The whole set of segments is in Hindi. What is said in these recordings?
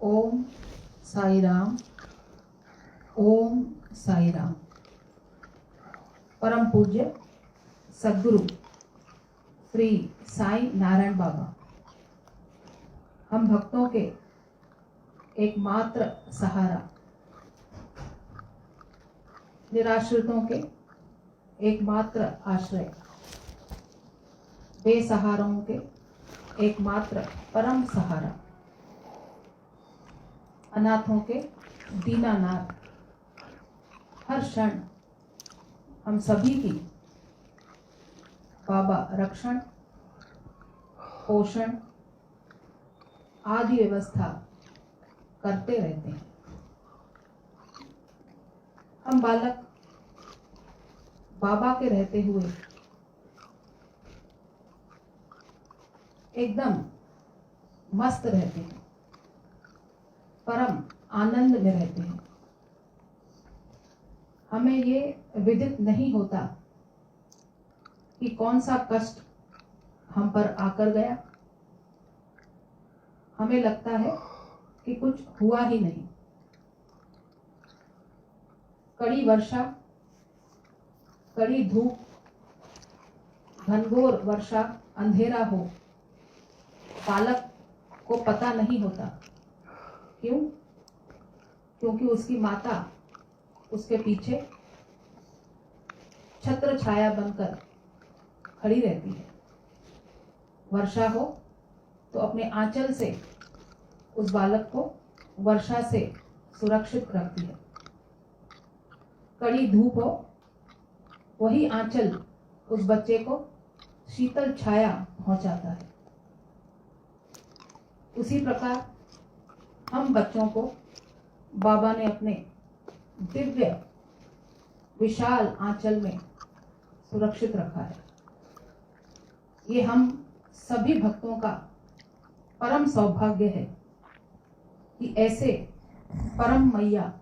ओम साई राम। ओम साई राम। परम पूज्य सद्गुरु श्री साई नारायण बाबा हम भक्तों के एकमात्र सहारा, निराश्रितों के एकमात्र आश्रय, बेसहारों के एकमात्र परम सहारा, अनाथों के दीनानाथ, हर क्षण हम सभी की बाबा रक्षण, पोषण आदि व्यवस्था करते रहते हैं। हम बालक बाबा के रहते हुए एकदम मस्त रहते हैं, परम आनंद में रहते हैं। हमें ये विदित नहीं होता कि कौन सा कष्ट हम पर आकर गया। हमें लगता है कि कुछ हुआ ही नहीं। कड़ी वर्षा, कड़ी धूप, घनघोर वर्षा, अंधेरा हो, बालक को पता नहीं होता। क्यों? क्योंकि उसकी माता उसके पीछे छत्र छाया बनकर खड़ी रहती है। वर्षा हो तो अपने आंचल से उस बालक को वर्षा से सुरक्षित रखती है। कड़ी धूप हो, वही आंचल उस बच्चे को शीतल छाया पहुंचाता है। उसी प्रकार हम बच्चों को बाबा ने अपने दिव्य विशाल आंचल में सुरक्षित रखा है। ये हम सभी भक्तों का परम सौभाग्य है कि ऐसे परम मैया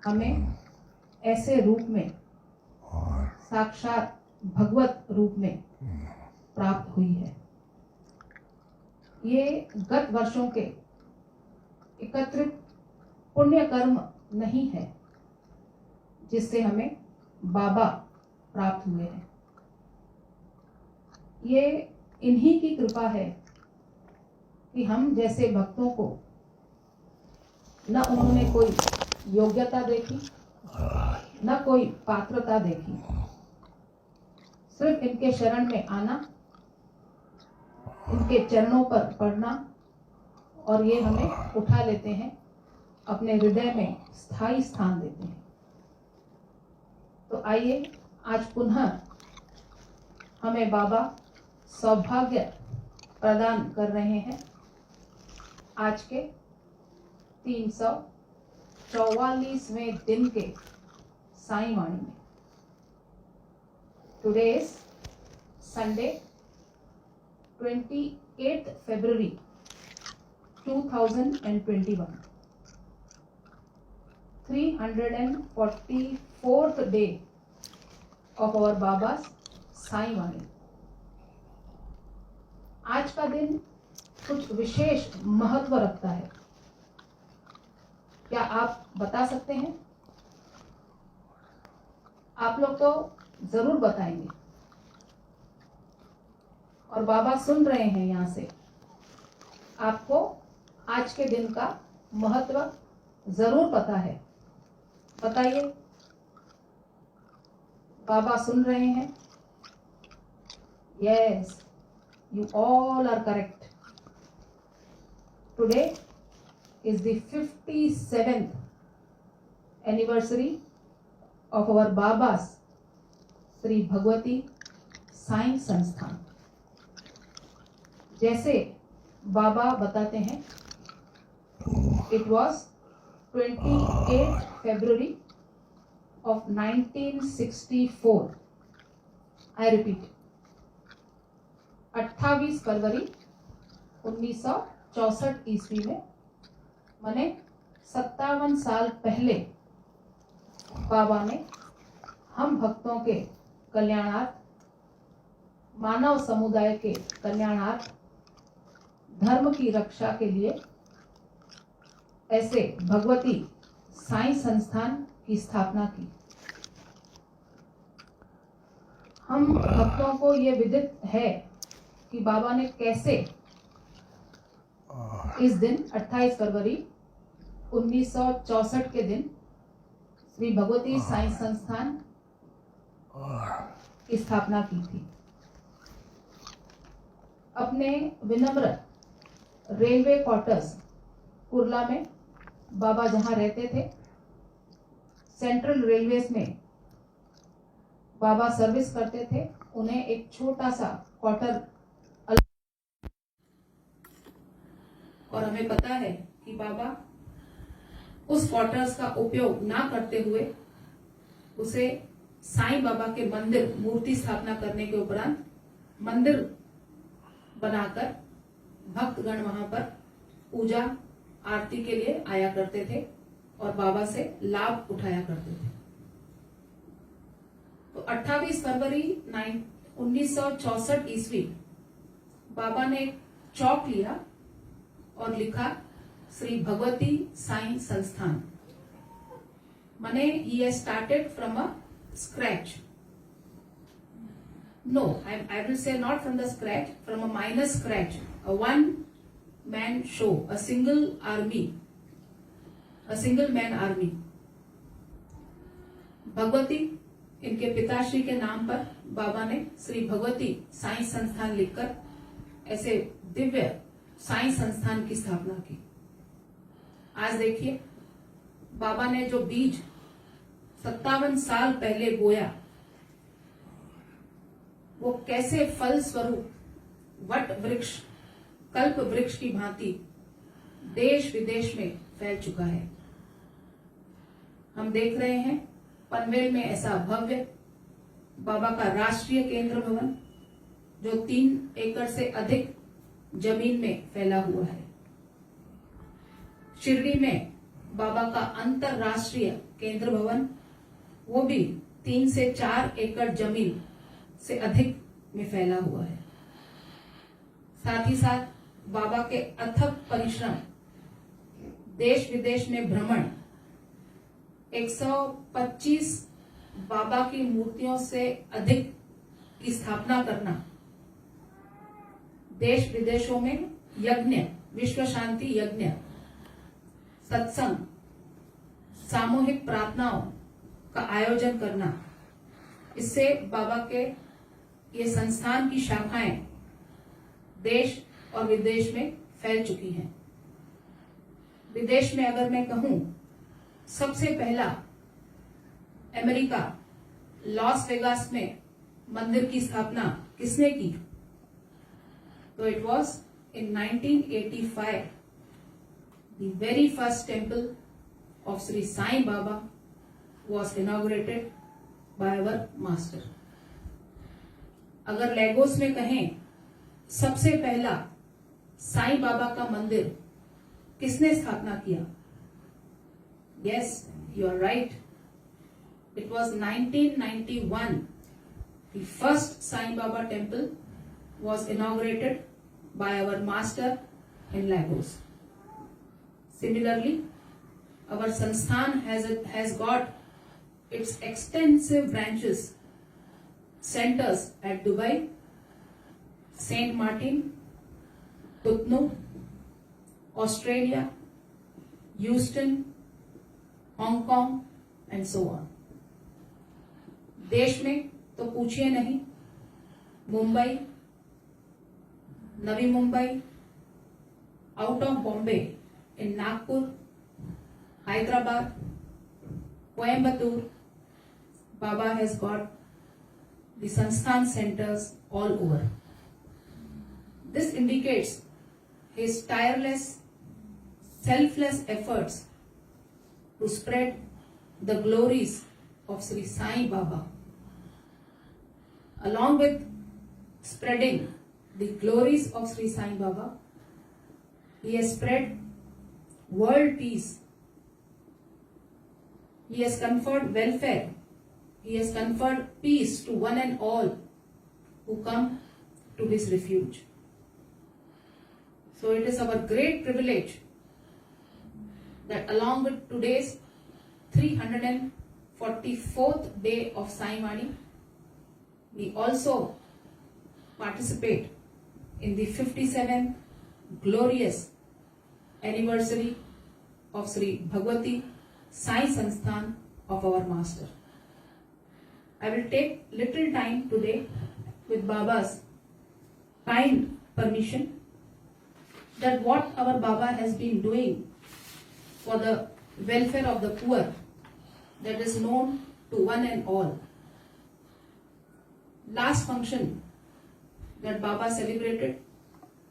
हमें ऐसे रूप में, साक्षात भगवत रूप में प्राप्त हुई है। ये गत वर्षों के एकत्रित पुण्य कर्म नहीं है जिससे हमें बाबा प्राप्त हुए हैं। ये इन्हीं की कृपा है कि हम जैसे भक्तों को न उन्होंने कोई योग्यता देखी, न कोई पात्रता देखी। सिर्फ इनके शरण में आना, इनके चरणों पर पड़ना, और ये हमें उठा लेते हैं, अपने हृदय में स्थायी स्थान देते हैं। तो आइए आज पुनः हमें बाबा सौभाग्य प्रदान कर रहे हैं आज के 344वें दिन के साई वाणी में। Today is Sunday 28th February 2021, 344th day of our Baba's Sai Vani. आज का दिन कुछ विशेष महत्व रखता है। क्या आप बता सकते हैं? आप लोग तो जरूर बताएंगे, और बाबा सुन रहे हैं यहाँ से। आपको आज के दिन का महत्व जरूर पता है। बताइए। बाबा सुन रहे हैं। Yes, you all are correct. Today is the 57th anniversary of our Baba's Sri Bhagwati Sai संस्थान। जैसे बाबा बताते हैं, it was 28th February of 1964. I repeat, 28 फरवरी 1964 ईस्वी में, माने 57 साल पहले बाबा ने हम भक्तों के कल्याणार्थ, मानव समुदाय के कल्याणार्थ, धर्म की रक्षा के लिए ऐसे भगवती साईं संस्थान की स्थापना की। हम भक्तों को ये विदित है कि बाबा ने कैसे इस दिन 28 फरवरी 1964 के दिन श्री भगवती साईं संस्थान की स्थापना की थी। अपने विनम्र रेलवे क्वार्टर्स कुर्ला में बाबा जहां रहते थे, सेंट्रल रेलवेज में बाबा सर्विस करते थे, उन्हें एक छोटा सा क्वार्टर, और हमें पता है कि बाबा उस क्वार्टर्स का उपयोग ना करते हुए उसे साईं बाबा के मंदिर मूर्ति स्थापना करने के उपरांत मंदिर बनाकर भक्तगण वहां पर पूजा आरती के लिए आया करते थे और बाबा से लाभ उठाया करते थे। तो 28 फरवरी 1964 ईस्वी बाबा ने एक चौक लिया और लिखा श्री भगवती साईं संस्थान। माने he has started from a scratch. No, I will say not from the scratch, from a minor scratch, a one-man show, a single army, a single-man army. Bhagwati इनके पिताश्री के नाम पर बाबा ने श्री भगवती साईं संस्थान लिखकर ऐसे दिव्य साईं संस्थान की स्थापना की। आज देखिए बाबा ने जो बीज 57 साल पहले बोया, वो कैसे फल स्वरूप वट वृक्ष, कल्प वृक्ष की भांति देश विदेश में फैल चुका है। हम देख रहे हैं पनवेल में ऐसा भव्य बाबा का राष्ट्रीय केंद्र भवन जो 3 एकड़ से अधिक जमीन में फैला हुआ है। शिरडी में बाबा का अंतरराष्ट्रीय केंद्र भवन, वो भी 3 से 4 एकड़ जमीन से अधिक में फैला हुआ है। साथ ही साथ बाबा के अथक परिश्रम, देश विदेश में भ्रमण, 125 बाबा की मूर्तियों से अधिक की स्थापना करना, देश विदेशों में यज्ञ, विश्व शांति यज्ञ, सत्संग, सामूहिक प्रार्थनाओं का आयोजन करना, इससे बाबा के ये संस्थान की शाखाएं देश और विदेश में फैल चुकी हैं। विदेश में अगर मैं कहूं, सबसे पहला अमेरिका लॉस वेगास में मंदिर की स्थापना किसने की? तो it was in 1985 the very first temple of Shri Sai Baba was inaugurated by our master. अगर लेगोस में कहें, सबसे पहला साईं बाबा का मंदिर किसने स्थापना किया? Yes, you are right, it was 1991 the first Sai Baba temple was inaugurated by our master in Lagos. Similarly, our Sansthan has got its extensive branches, centers at Dubai, Saint Martin, Putnam, Australia, Houston, Hong Kong, and so on. देश में तो पूछिए नहीं, Mumbai, Navi Mumbai, out of Bombay, in Nagpur, Hyderabad, Coimbatore, Baba has got the Sansthan centers all over. This indicates his tireless, selfless efforts to spread the glories of Sri Sai Baba. Along with spreading the glories of Sri Sai Baba, he has spread world peace. He has conferred welfare. He has conferred peace to one and all who come to his refuge. So it is our great privilege that along with today's 344th day of Sai Mani, we also participate in the 57th glorious anniversary of Sri Bhagwati Sai Sansthan of our Master. I will take little time today with Baba's kind permission that what our Baba has been doing for the welfare of the poor, that is known to one and all. Last function that Baba celebrated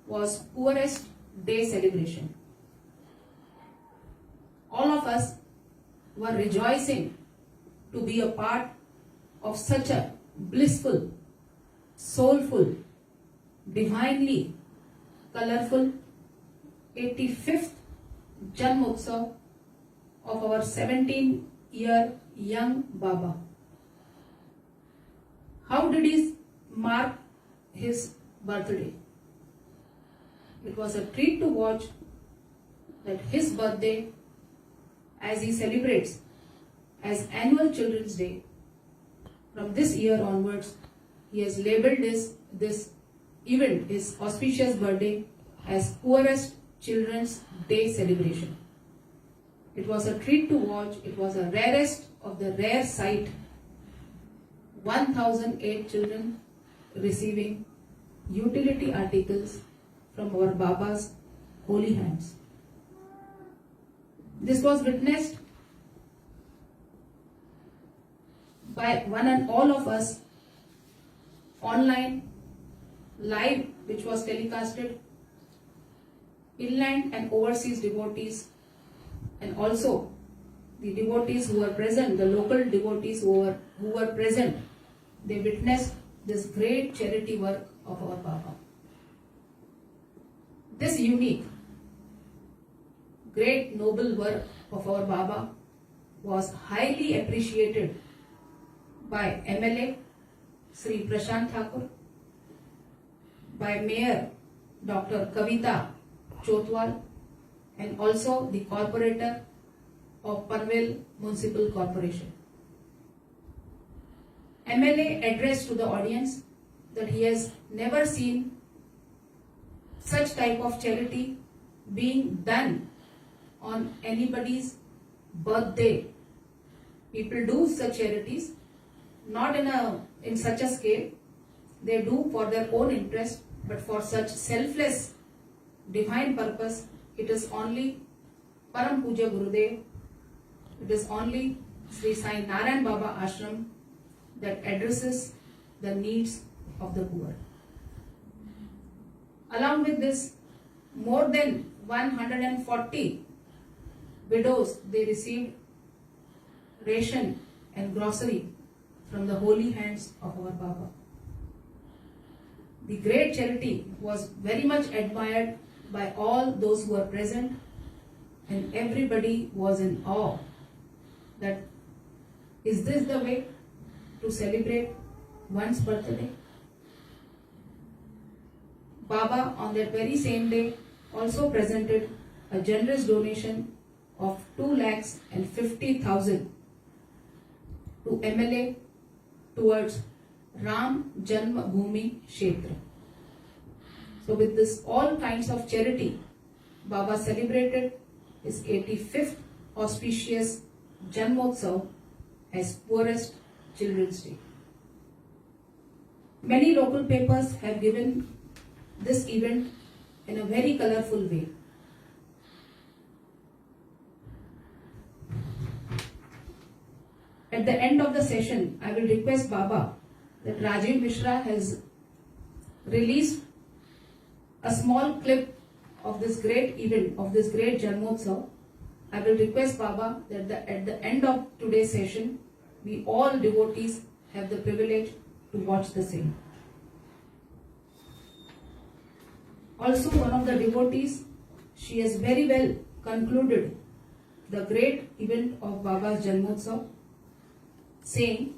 was Poorest Day celebration. All of us were rejoicing to be a part of such a blissful, soulful, divinely colorful 85th Janmotsav of our 17-year young Baba. How did he mark his birthday? It was a treat to watch that his birthday, as he celebrates as annual Children's Day, from this year onwards, he has labeled this event, his auspicious birthday, as Poorest Children's Day celebration. It was a treat to watch. It was a rarest of the rare sight. 1008 children receiving utility articles from our Baba's holy hands. This was witnessed by one and all of us online, live, which was telecasted, inland and overseas devotees, and also the devotees who were present, the local devotees who were present, they witnessed this great charity work of our Baba. This unique, great noble work of our Baba was highly appreciated by MLA Sri Prashant Thakur, by Mayor Dr. Kavita Chotwal, and also the corporator of Panvel Municipal Corporation. MLA addressed to the audience that he has never seen such type of charity being done on anybody's birthday. People do such charities, not in such a scale. They do for their own interest, but for such selfless, divine purpose, it is only Param Puja Gurudev, it is only Sri Sai Narayan Baba Ashram that addresses the needs of the poor. Along with this, more than 140 widows, they received ration and grocery from the holy hands of our Baba. The great charity was very much admired by all those who were present, and everybody was in awe that is this the way to celebrate one's birthday? Baba on that very same day also presented a generous donation of 2,50,000 to MLA towards Ram Janma Bhoomi Kshetra. So with this all kinds of charity, Baba celebrated his 85th auspicious Janmotsav as Poorest Children's Day. Many local papers have given this event in a very colorful way. At the end of the session, I will request Baba that Rajiv Mishra has released a small clip of this great event, of this great Janmotsav. I will request Baba that at the end of today's session, we all devotees have the privilege to watch the same. Also, one of the devotees, she has very well concluded the great event of Baba's Janmotsav, saying,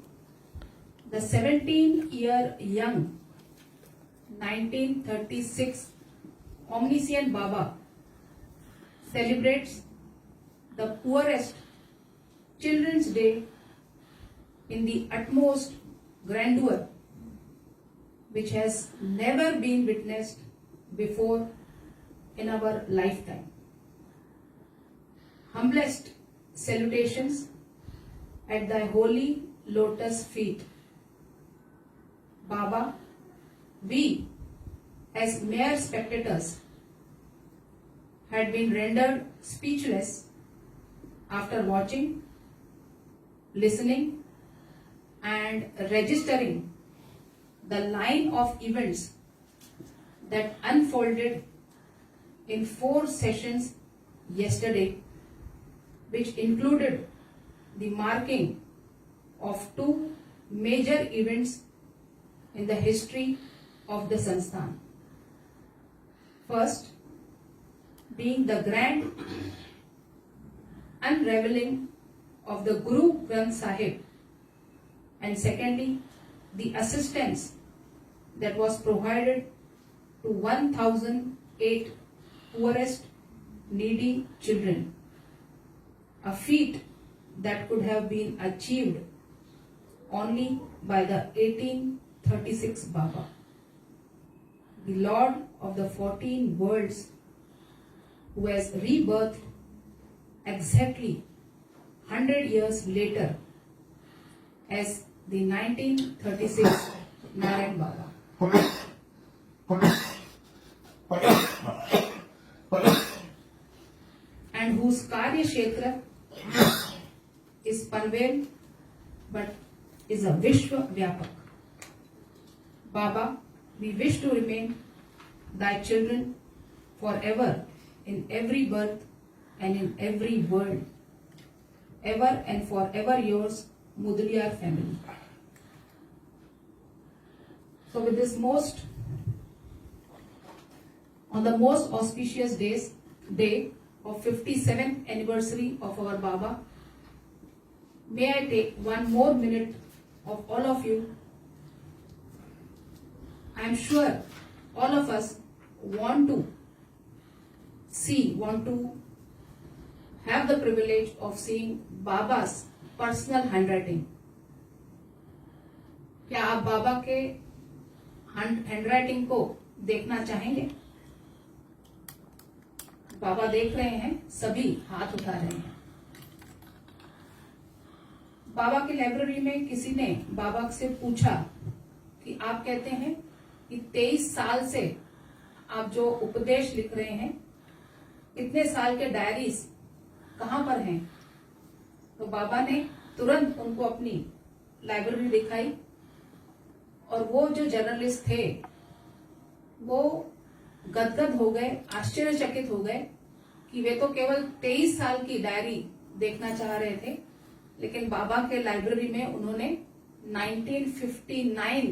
the 17-year young 1936 omniscient Baba celebrates the poorest Children's Day in the utmost grandeur which has never been witnessed before in our lifetime. Humblest salutations at thy holy lotus feet. Baba, we as mere spectators had been rendered speechless after watching, listening and registering the line of events that unfolded in 4 sessions yesterday, which included the marking of 2 major events in the history of the Sansthan. First, being the grand unraveling of the Guru Granth Sahib, and secondly, the assistance that was provided to 1008 poorest needy children, a feat that could have been achieved only by the 1836 Baba, the Lord of the 14 worlds, who has rebirthed exactly 100 years later as the 1936 Narayan Baba. And whose Karya Kshetra is Panvel but is a Vishwa Vyapak. Baba, we wish to remain thy children forever in every birth and in every world. Ever and forever yours, Mudaliar family. So with this on the most auspicious day of 57th anniversary of our Baba, may I take one more minute of all of you. I am sure all of us want to have the privilege of seeing Baba's personal handwriting. क्या आप बाबा के हैंडराइटिंग को देखना चाहेंगे? बाबा देख रहे हैं, सभी हाथ उठा रहे हैं। बाबा की लाइब्रेरी में किसी ने बाबा से पूछा कि आप कहते हैं कि 23 साल से आप जो उपदेश लिख रहे हैं, इतने साल के डायरीज कहां पर हैं? तो बाबा ने तुरंत उनको अपनी लाइब्रेरी दिखाई और वो जो जर्नलिस्ट थे वो गदगद हो गए, आश्चर्यचकित हो गए कि वे तो केवल 23 साल की डायरी देखना चाह रहे थे, लेकिन बाबा के लाइब्रेरी में उन्होंने 1959,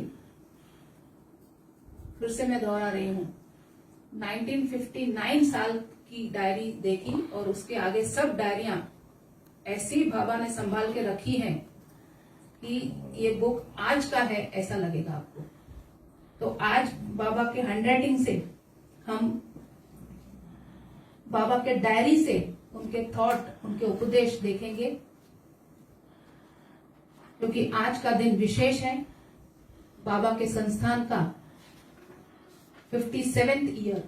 फिर से मैं दोहरा रही हूं, 1959 साल की डायरी देखी और उसके आगे सब डायरियां ऐसी बाबा ने संभाल के रखी हैं कि ये बुक आज का है ऐसा लगेगा आपको। तो आज बाबा के हैंडराइटिंग से हम बाबा के डायरी से उनके थॉट, उनके उपदेश देखेंगे, क्योंकि आज का दिन विशेष है। बाबा के संस्थान का 57th ईयर।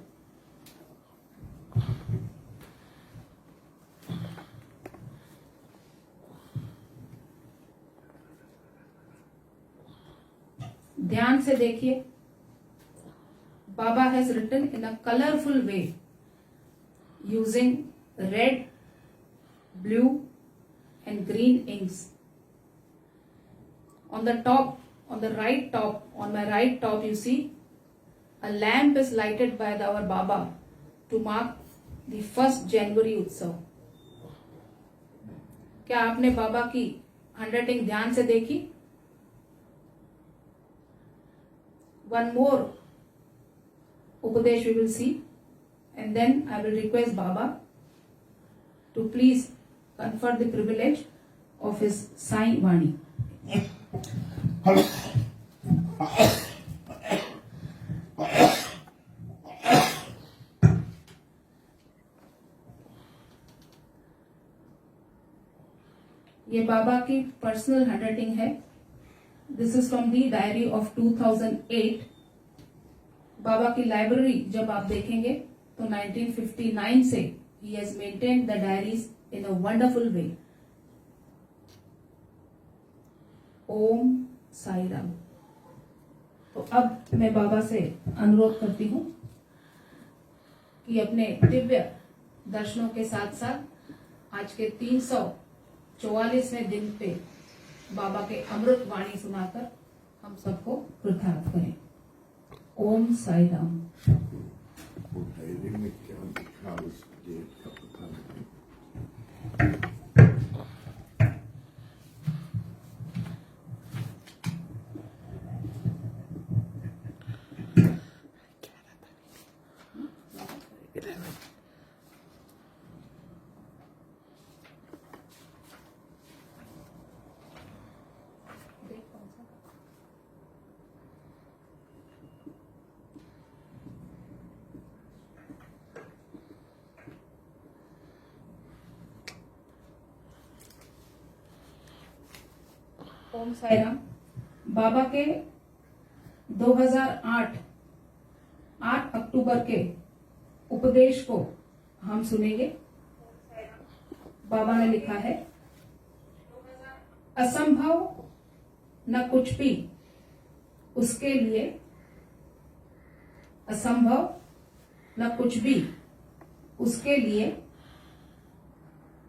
ध्यान से देखिए, बाबा has written in a colorful way using red, blue and green inks. On the top, on the right top, on my right top, you see a lamp is lighted by our Baba to mark the 1st January उत्सव। क्या आपने बाबा की हैंडराइटिंग ध्यान से देखी? One more Upadesh we will see, and then I will request Baba to please confer the privilege of his Sai Vani. ये बाबा की पर्सनल हैंडराइटिंग है। This is from the diary of 2008। Baba की लाइब्रेरी जब आप देखेंगे तो 1959 से ही has maintained the diaries in a wonderful way. Om Sai Ram. तो अब मैं बाबा से अनुरोध करती हूँ कि अपने दिव्य दर्शनों के साथ साथ आज के 344वें दिन पे बाबा के अमृत वाणी सुनाकर हम सबको कृतार्थ करें। ओम साई राम। डायरी में क्या लिखा उस डेट का पता नहीं। ओम साई राम। बाबा के 2008 8 अक्टूबर के उपदेश को हम सुनेंगे। बाबा ने लिखा है, असंभव न कुछ भी उसके लिए, असंभव न कुछ भी उसके लिए,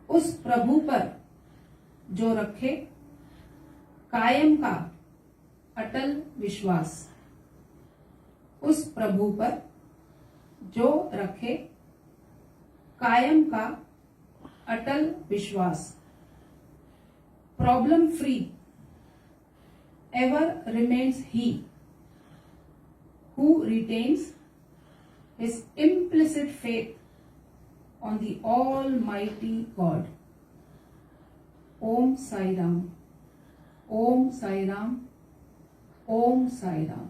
उस प्रभु पर जो रखे कायम का अटल विश्वास। उस प्रभु पर जो रखे कायम का अटल विश्वास। Problem free ever remains he who retains his implicit faith on the Almighty God. Om Sai Ram. Om Sai Ram. Om Sai Ram.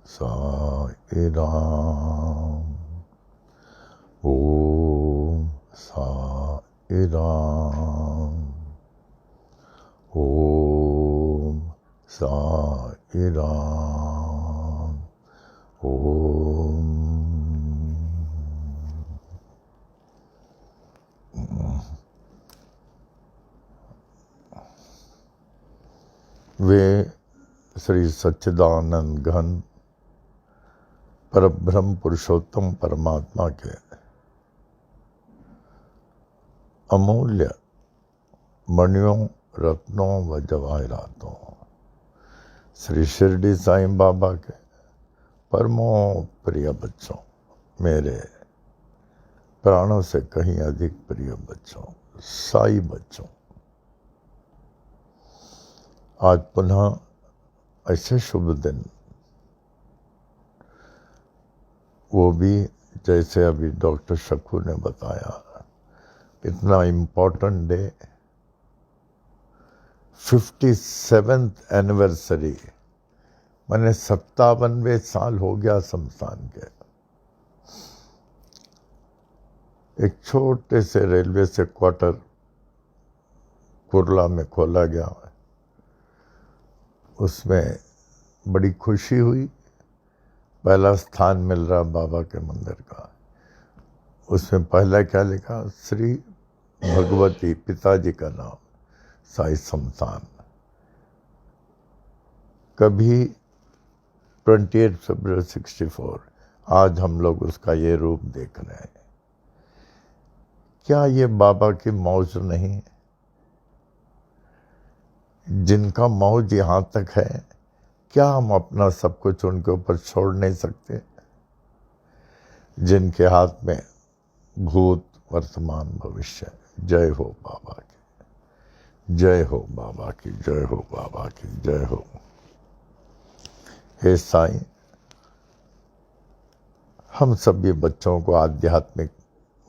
Sai Ram. Om Sai Ram. Om Sai Ram. Om. वे श्री सच्चिदानंद घन परब्रह्म पुरुषोत्तम परमात्मा के अमूल्य मणियों, रत्नों व जवाहरातों श्री शिरडी साईं बाबा के परमो प्रिय बच्चों, मेरे प्राणों से कहीं अधिक प्रिय बच्चों, साई बच्चों, आज पुनः ऐसे शुभ दिन, वो भी जैसे अभी डॉक्टर शकू ने बताया, इतना इम्पोर्टेंट डे, 57th एनिवर्सरी, मैंने 57वें साल हो गया शमशान के। एक छोटे से रेलवे से क्वार्टर कुर्ला में खोला गया, उसमें बड़ी खुशी हुई, पहला स्थान मिल रहा बाबा के मंदिर का। उसमें पहला क्या लिखा, श्री भगवती, पिताजी का नाम, साई शमशान। कभी 28 फरवरी 64, आज हम लोग उसका ये रूप देख रहे हैं। क्या ये बाबा की मौज नहीं? जिनका मौज यहाँ तक है, क्या हम अपना सब कुछ उनके ऊपर छोड़ नहीं सकते? जिनके हाथ में भूत, वर्तमान, भविष्य। जय हो बाबा की, जय हो बाबा की, जय हो बाबा की, जय हो। हे साईं, हम सभी बच्चों को आध्यात्मिक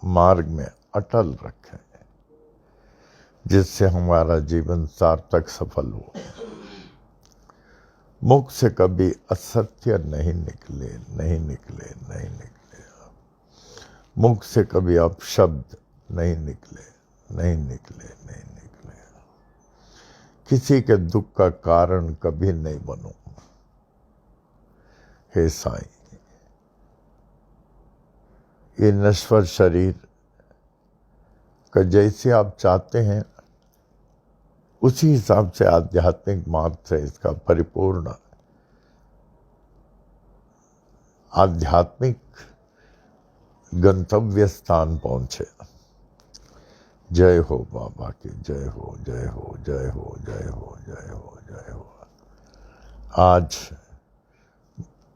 मार्ग में अटल रखें, जिससे हमारा जीवन सार्थक सफल हो। मुख से कभी असत्य नहीं निकले, नहीं निकले, नहीं निकले। मुख से कभी अपशब्द नहीं निकले, नहीं निकले, नहीं निकले। किसी के दुख का कारण कभी नहीं बनो। हे साईं, ये नश्वर शरीर का जैसे आप चाहते हैं, उसी हिसाब से आध्यात्मिक मार्ग से इसका परिपूर्ण आध्यात्मिक गंतव्य स्थान पहुंचे। जय हो बाबा की, जय हो, जय हो, जय हो, जय हो, जय हो, जय हो। आज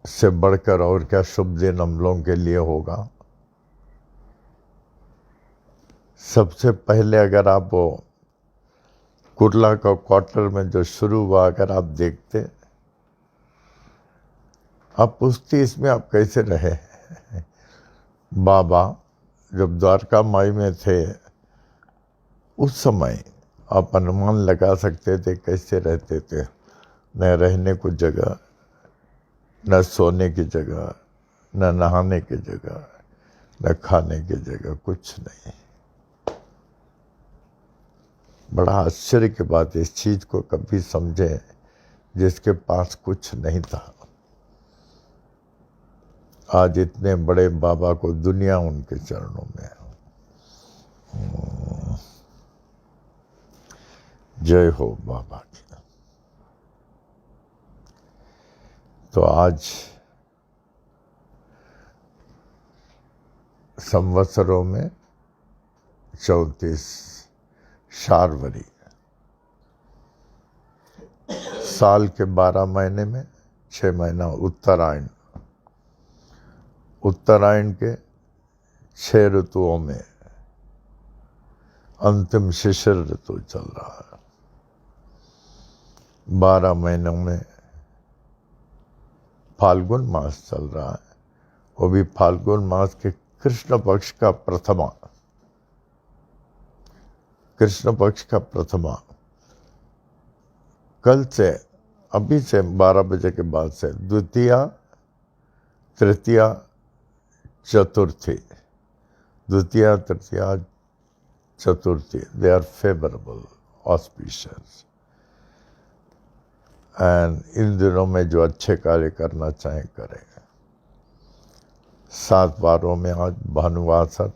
से बढ़कर और क्या शुभ दिन हम लोगों के लिए होगा। सबसे पहले अगर आप वो कुर्ला का क्वार्टर में जो शुरू हुआ, अगर आप देखते, आप पूछते इसमें आप कैसे रहे। बाबा जब द्वारका माई में थे, उस समय आप अनुमान लगा सकते थे कैसे रहते थे। न रहने को जगह, न सोने की जगह, न नहाने की जगह, न खाने की जगह, कुछ नहीं। बड़ा आश्चर्य की बात, इस चीज को कभी समझे जिसके पास कुछ नहीं था। आज इतने बड़े बाबा को दुनिया उनके चरणों में है। जय हो बाबा की। तो आज संवत्सरों में 34 शार्वरी, साल के 12 महीने में 6 महीना उत्तरायण, उत्तरायण के 6 ऋतुओं में अंतिम शिशिर ऋतु चल रहा है। 12 महीनों में फाल्गुन मास चल रहा है, वो भी फाल्गुन मास के कृष्ण पक्ष का प्रथमा, कृष्ण पक्ष का प्रथमा। कल से, अभी से 12 बजे के बाद से द्वितीया, तृतीया, चतुर्थी, द्वितीया, तृतीया, चतुर्थी, they are favourable, auspicious. And इन दिनों में जो अच्छे कार्य करना चाहें करें। 7 वारों में आज भानुवासर,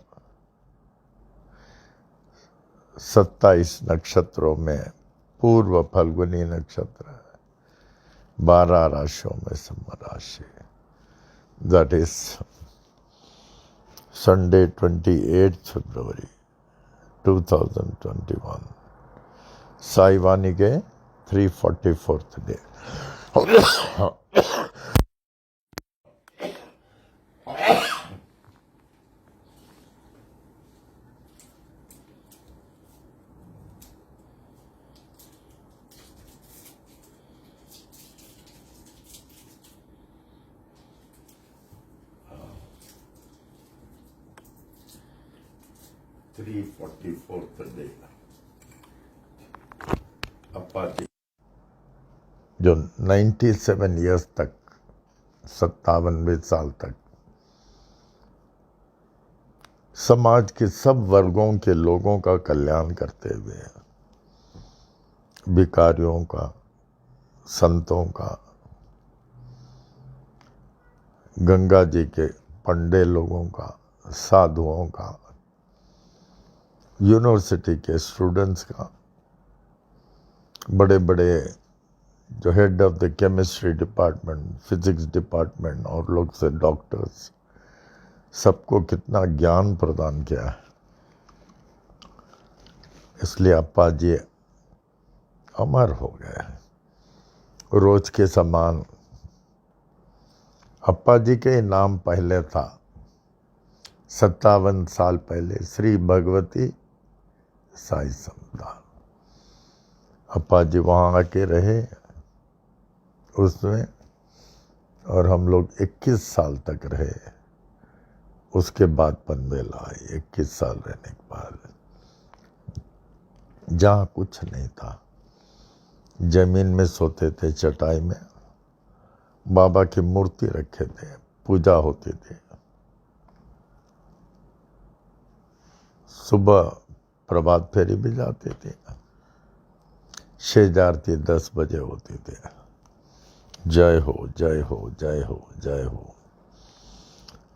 27 नक्षत्रों में पूर्व फल्गुनी नक्षत्र, 12 राशियों में सिंह राशि, that is Sunday 28th February 2021, Sai Vani ke 344th day. डे अप्पा जी जो 97 ईयर्स तक 57वें साल तक समाज के सब वर्गों के लोगों का कल्याण करते हुए, भिखारियों का, संतों का, गंगा जी के पंडे लोगों का, साधुओं का, यूनिवर्सिटी के स्टूडेंट्स का, बड़े बड़े जो head of the chemistry department, physics department और लोग से डॉक्टर्स, सबको कितना ज्ञान प्रदान किया है। इसलिए अप्पा जी अमर हो गए। रोज के समान अप्पा जी के नाम पहले था 57 साल पहले श्री भगवती साई समुदाय। अप्पा जी वहाँ आके रहे उसमें, और हम लोग 21 साल तक रहे। उसके बाद पनवेल आए। 21 साल रहने के बाद जहाँ कुछ नहीं था, जमीन में सोते थे, चटाई में बाबा की मूर्ति रखे थे, पूजा होती थी। सुबह प्रभात फेरी भी जाते थे, शेज आरती 10 बजे होती थी। जय हो जय हो जय हो जय हो।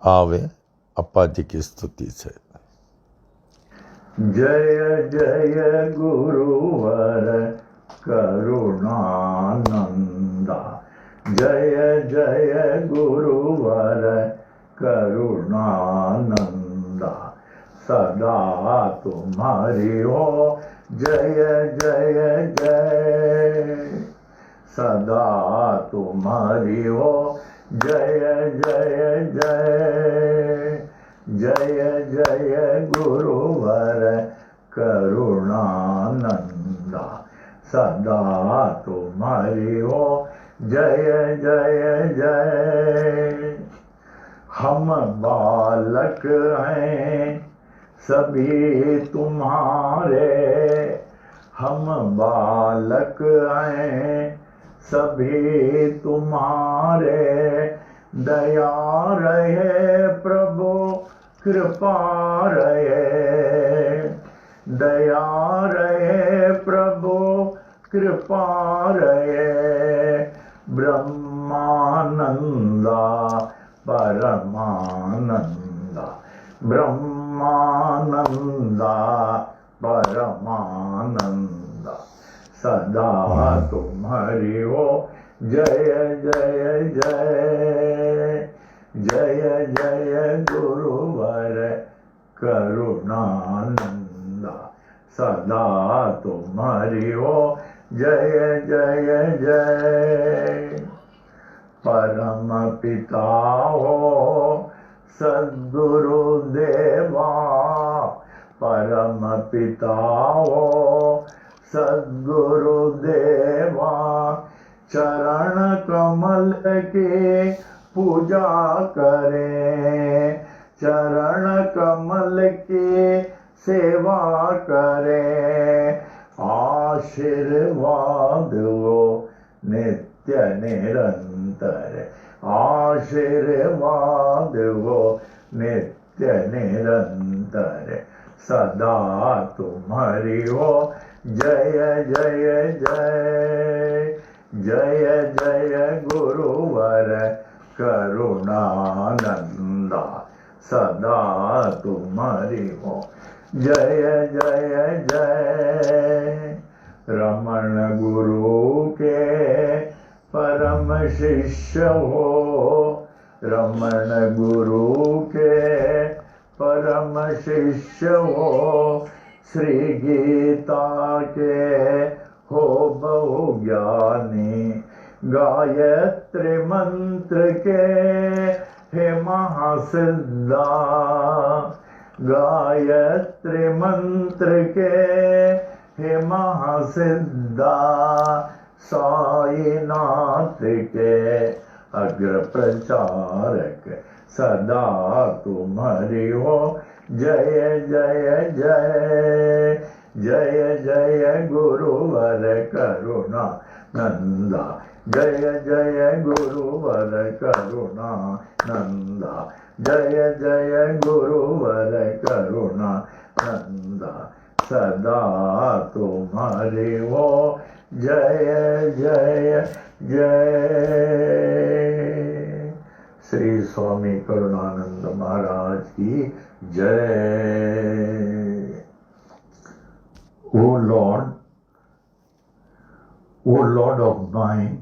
आवे अप्पा जी की स्तुति से। जय जय गुरुवर करुणानंदा, जय जय गुरुवर करुणानंदा, सदा तुम्हारी हो जय जय जय, सदा तुम्हारी हो जय जय जय, जय जय गुरुवर करुणानंदा, सदा तुम्हारी हो जय जय जय। हम बालक हैं सभी तुम्हारे, हम बालक हैं सभी तुम्हारे, दया रहे प्रभु कृपा रहे, दया रहे प्रभु कृपा रहे, ब्रह्मानंदा परमानंदा, ब्रह्मानंदा परमानंदा, सदा तुम्हारी हो जय जय जय, जय जय गुरुवर करुणानंदा, सदा तुम्हारी हो जय जय जय। परम पिता हो सद्गुरु देवा, परम पिता हो सद्गुरु देवा, चरण कमल की पूजा करें, चरण कमल की सेवा करें, आशीर्वाद वो नित्य निरंतर, आशीर्वाद वो नित्य निरंतर, सदा तुम्हारी हो जय जय जय, जय जय गुरुवर करुणानंदा, सदा तुम्हारी हो जय जय जय। रमण गुरु के परम शिष्य हो, रमण गुरु के परम शिष्य हो, श्री गीता के हो बहु ज्ञानी, गायत्री मंत्र के हे महासिद्धा, गायत्री मंत्र के हे महासिद्धा, साईनाथ के अग्र प्रचारक सदा तुम्हारी हो, जय जय जय जय जय गुरुवर करुणा नंदा, जय जय गुरुवर करुणा नंदा, जय जय गुरुवर करुणा नंदा, सदा तुम्हारी हो, जय जय जय। श्री स्वामी करुणानंद महाराज की जय। O Lord of mine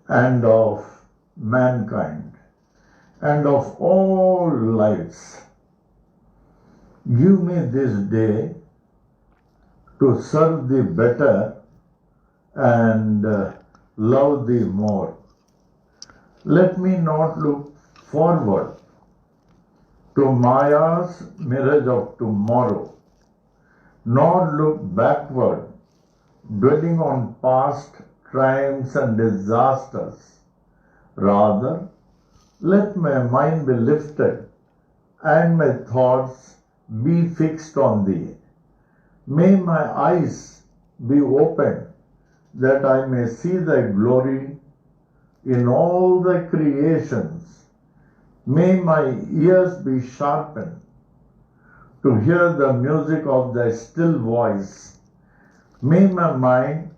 and of mankind and of all lives, give me this day to serve thee better and love thee more. Let me not look forward to Maya's mirage of tomorrow, nor look backward, dwelling on past triumphs and disasters. Rather, let my mind be lifted and my thoughts be fixed on thee. May my eyes be opened that I may see thy glory in all thy creations. May my ears be sharpened to hear the music of thy still voice. May my mind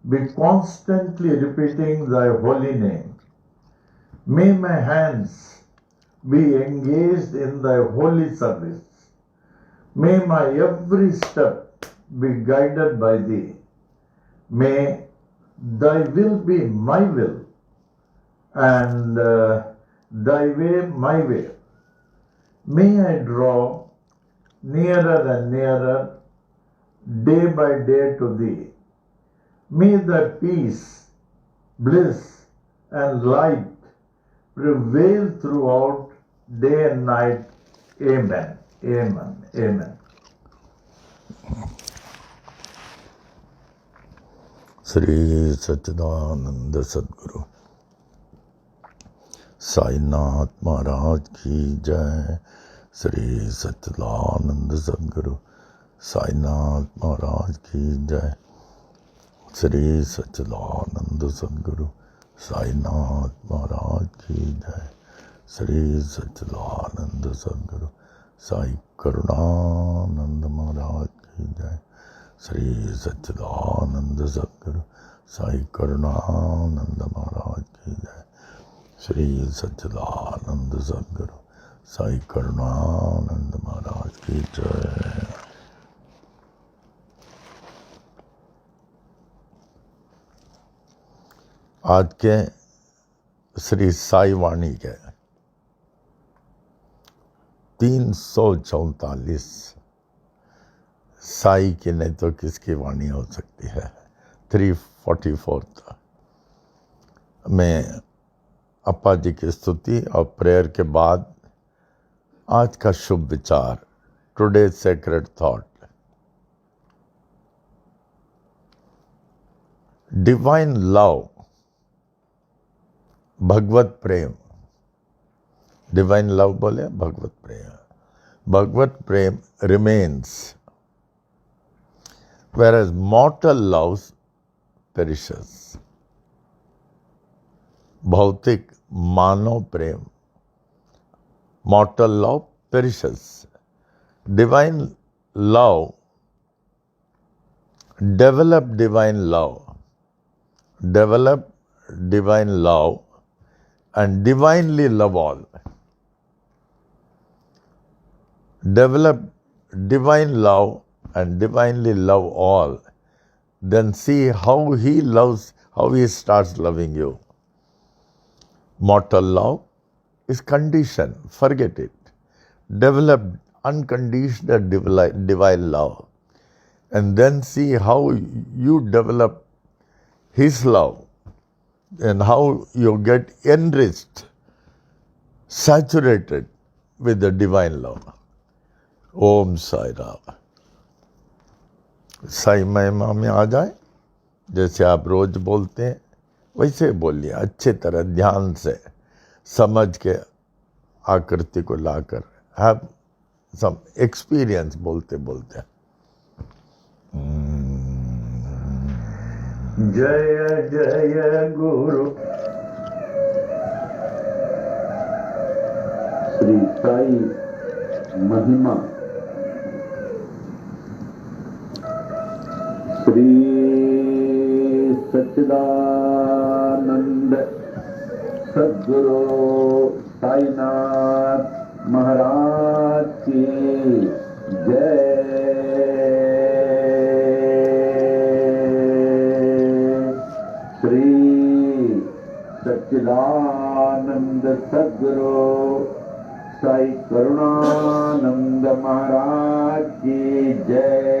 be constantly repeating thy holy name. May my hands be engaged in thy holy service. May my every step be guided by thee. May thy will be my will and thy way my way. May I draw nearer and nearer day by day to thee. May thy peace, bliss and light prevail throughout day and night. Amen. Amen. Amen. Shri सच्चिदानंद सद्गुरु साईनाथ महाराज की जय। श्री सच्चिदानंद सद्गुरु साईनाथ महाराज की जय। श्री सच्चिदानंद सद्गुरु साईनाथ महाराज की जय। श्री सच्चिदानंद सद्गुरु साई करुणानंद महाराज की जय। श्री सच्चिदानंद सद्गुरु साई करुणानंद महाराज की जय। श्री सच्चिदानंद सद्गुरु साई करुणानंद महाराज की जय। आज के श्री साई वाणी के 344 साई की नहीं तो किसकी वाणी हो सकती है। 344 में अप्पा जी की स्तुति और प्रेयर के बाद आज का शुभ विचार, today sacred thought. Divine love, भगवत प्रेम। डिवाइन लव बोले भगवत प्रेम। भगवत प्रेम remains, whereas mortal love perishes. भौतिक मानव प्रेम, mortal love perishes. Divine love, develop divine love and divinely love all. Develop divine love and divinely love all, then see how he starts loving you. Mortal love is conditioned, forget it. Develop unconditional divine love. And then see how you develop His love and how you get enriched, saturated with the divine love. Om Sai Ram. Sai महिमा में आ जाए, जैसे आप रोज बोलते हैं वैसे बोलिए, अच्छे तरह ध्यान से समझ के आकृति को लाकर हैव सम एक्सपीरियंस बोलते बोलते। जय जय गुरु श्री साई महिमा। श्री सच्चिदानंद सद्गुरु साईनाथ महाराज की जय। श्री सच्चिदानंद सद्गुरु साई करुणानंद महाराज की जय।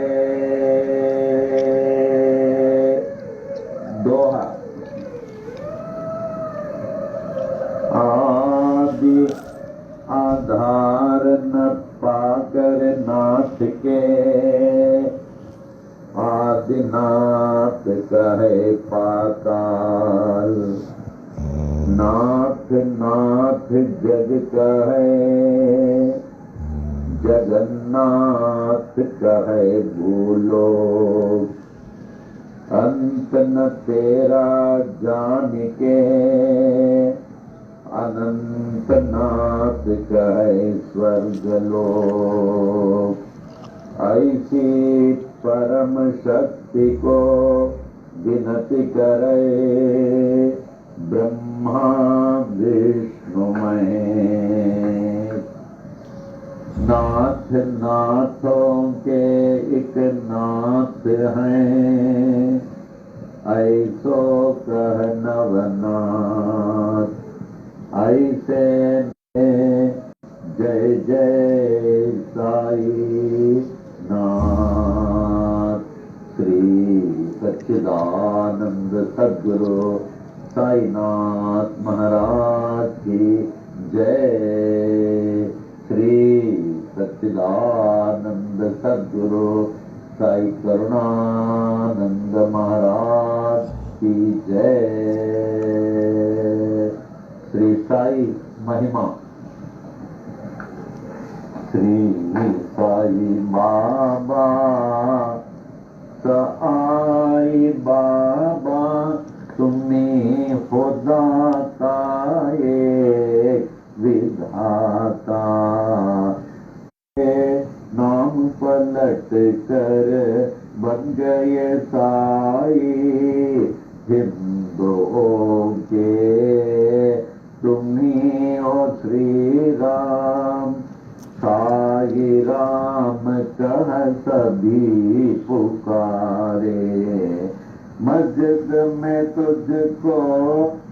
दोहा। आदि आधार न पाकर नाथ के, आदिनाथ कहे पाताल। नाथ नाथ जग कहे, जगन्नाथ कहे भूलोक। अंत न तेरा जान के, अनंत नाथ कहे स्वर्गलोक। ऐसी परम शक्ति को विनती करे, ब्रह्मा विष्णु महेश। नाथ नाथों के एक नाथ हैं, ऐसो कह नवनाथ। ऐसे जय जय साई नाथ। श्री सच्चिदानंद सद्गुरु साईनाथ महाराज की जय। श्री सच्चिदानंद सद्गुरु साई करुणानंद महाराज की जय। श्री साई महिमा। श्री साई बाबा साई बाबा, तुम्हें खुदाता एक विधाता। नाम पलट कर बन गए साई हिंदुओं के। तुम्हीं हो श्री राम, साई राम कह सभी पुकारे। मस्जिद में तुझको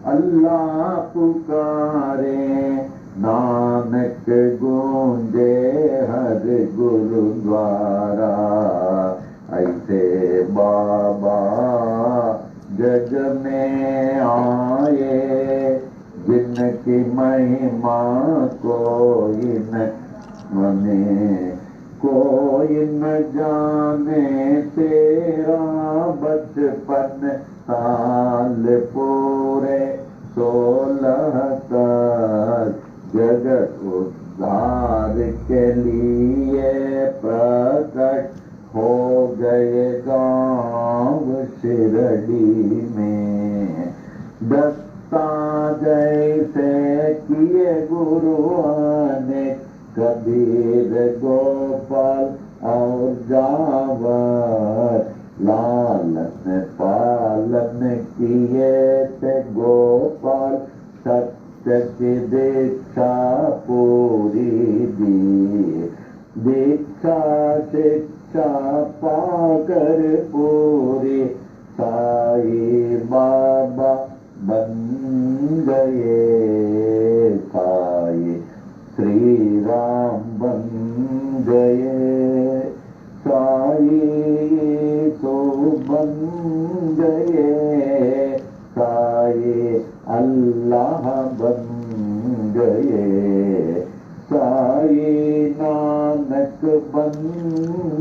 अल्लाह पुकारे, नानक गूंजे हर गुरुद्वारा। ऐसे बाबा जग में आए, जिनकी महिमा कोई न मने, कोई न जाने। तेरा बचपन साल पूरे 16 तक, जगत उद्धार के लिए प्रकट हो गए गाँव शिरडी में। दत्ता जैसे किए गुरुओं ने, कबीर गोपाल और जावर। लालन पालन किए थे गोपाल, सत्य की दीक्षा पूरी दी। दीक्षा शिक्षा पाकर पूरी, साई बाबा बन गए अल्लाह बन गए, साईं नानक बन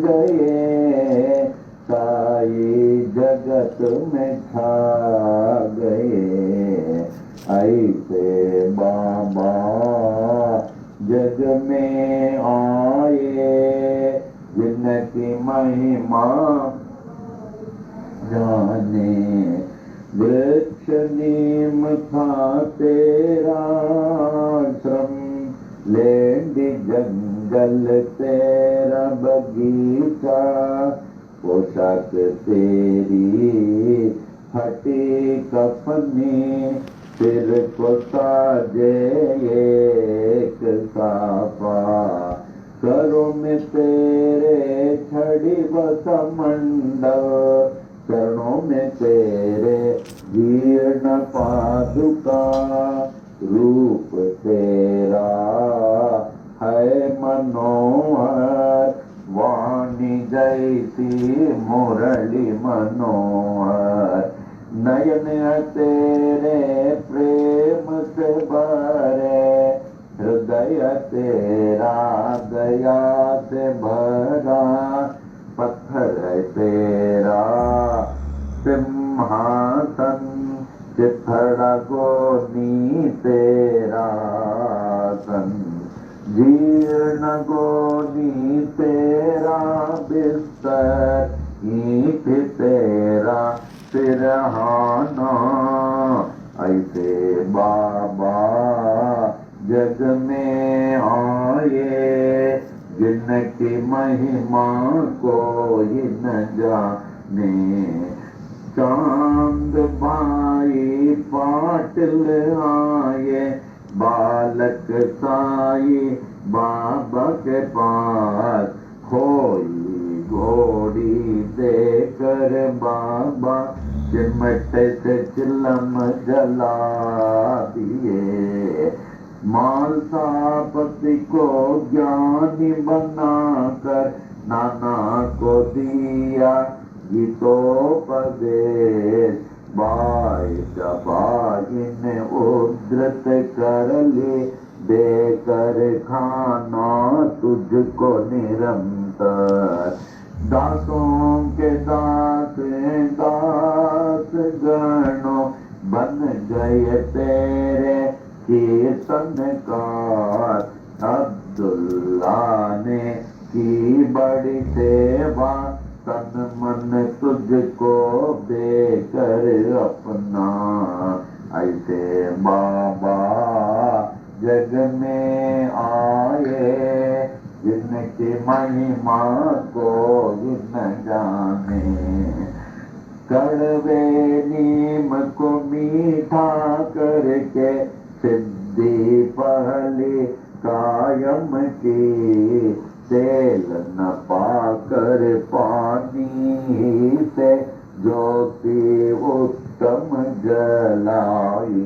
गए, साईं जगत में छा गए। ऐसे बाबा जग में आए, जिनकी महिमा जाने। वृक्ष नीम था तेरा आश्रम, लेंडी जंगल तेरा बगीचा, पोशाक तेरी फटी कफनी, सिर को ताजे एक साफा, करों में तेरे छड़ी व कमंडल, चरणों में तेरे जीर्ण पादुका, रूप तेरा है मनोहर, वाणी जैसी मुरली मनोहर, नयन तेरे प्रेम से भरे, हृदय तेरा दया से भरा, पत्थर है तेरा सिंहासन, चिथड़ा गोनी तेरा सन, जीर्ण गोनी तेरा बिस्तर, ईंट तेरा सिरहाना। ऐसे बाबा जग में आए, जिनकी महिमा कोई न जाने। चांद भाई पाटिल आए, बालक साई बाबा के पास, खोई घोड़ी देकर बाबा चिमट से चिलम जला दिए। मालसापति को ज्ञानी बनाकर नाना को दिया गीतोपदेश, बाई दबाई ने उद्धृत कर ली, देकर खाना तुझको निरंतर। दासों के दास दास गणों बन गए तेरे कीर्तनकार। अब्दुल्ला ने की बड़ी सेवा, तन मन तुझको देकर अपना। ऐसे बाबा जग में आए, जिनकी महिमा कोई न जाने। कड़वे नीम को मीठा करके सिद्धि पहली कायम की, तेल न पाकर पानी से ज्योति उत्तम जलाई।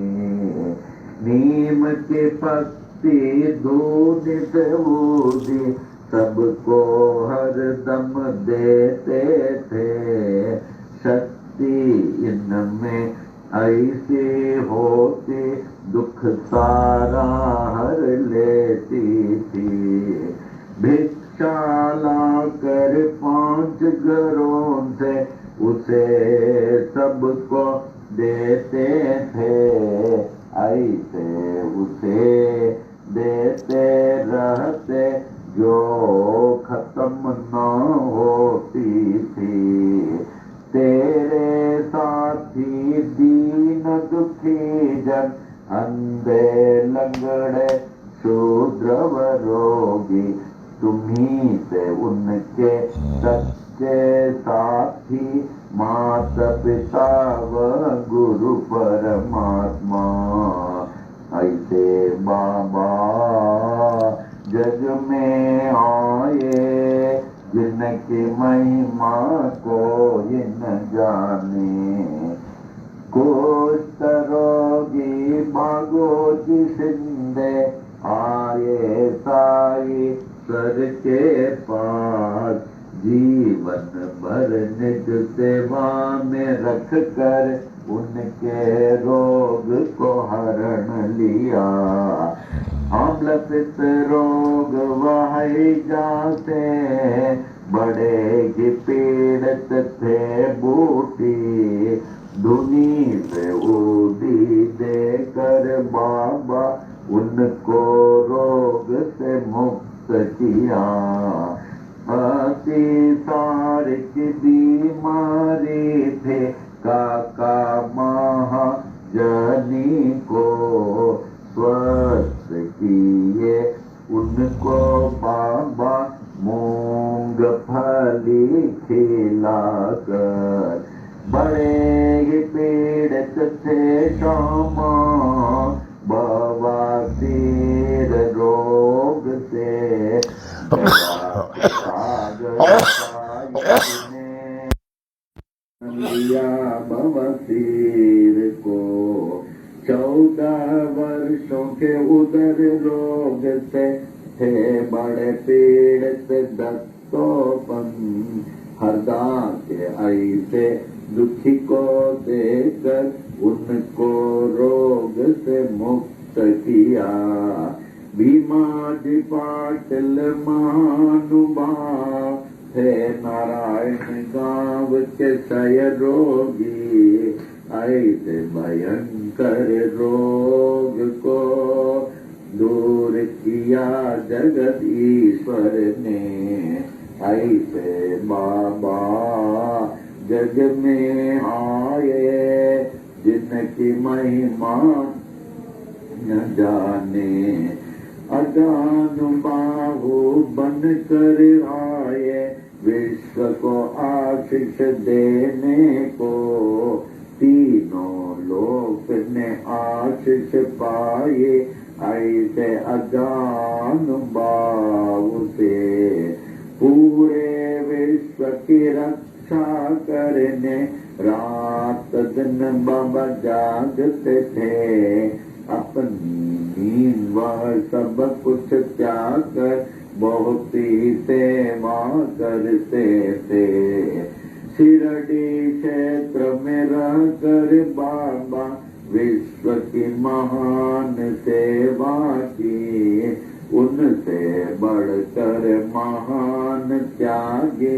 नीम के पत्ती दूधित ऊदी, सबको हरदम देते थे। शक्ति इनमें ऐसी होती, दुख सारा हर लेती थी। भिक्षा लाकर 5 घरों से उसे सबको देते थे। ऐसे उसे देते रहते, जो खत्म न होती थी। तेरे साथी दीन दुखी जन, अंधे लंगड़े शूद्र व रोगी, तुम्ही से उनके सच्चे साथी। माता पिता व गुरु परमात्मा। ऐसे बाबा जग में आए, जिनकी महिमा कोई न जाने। कुष्ठ रोगी भागो जिसंदे, आए साई सर के पास। जीवन भर निज सेवा में रख कर, उनके रोग को हरण किया। अम्ल पित्त रोग वह जाते बड़े की पीड़ित थे बूटी। धुनी पे ऊदी देकर बाबा उनको रोग से मुक्त किया। अति सार की बीमारी थे काका महाजनी को स्वस्थ किए उनको बाबा मूंगफली खिलाकर। बड़े ही पीड़ित थे शामा बवासीर रोग से। लिया बवासीर को 14 वर्षों के उदर रोग से थे बड़े पीड़ित दत्तोपन। हरदा के ऐसे दुखी को देकर उनको रोग से मुक्त किया। भीमाजी पाटिल महानुभाव थे नारायण गांव के क्षय रोगी। ऐसे भयंकर रोग को दूर किया जगत ईश्वर ने। ऐसे बाबा जग में आए जिनकी महिमा न जाने। अजान बाहु बन कर आए विश्व को आशीष देने को। तीनों लोक ने आशीष पाए ऐसे अजान बाहु से। पूरे विश्व की रक्षा करने रात दिन बाबा जागते थे। अपनी नींद वह सब कुछ त्याग कर बहुत ही सेवा करते थे। शिरडी क्षेत्र में रह कर बाबा विश्व की महान सेवा की। उनसे बढ़कर महान त्यागी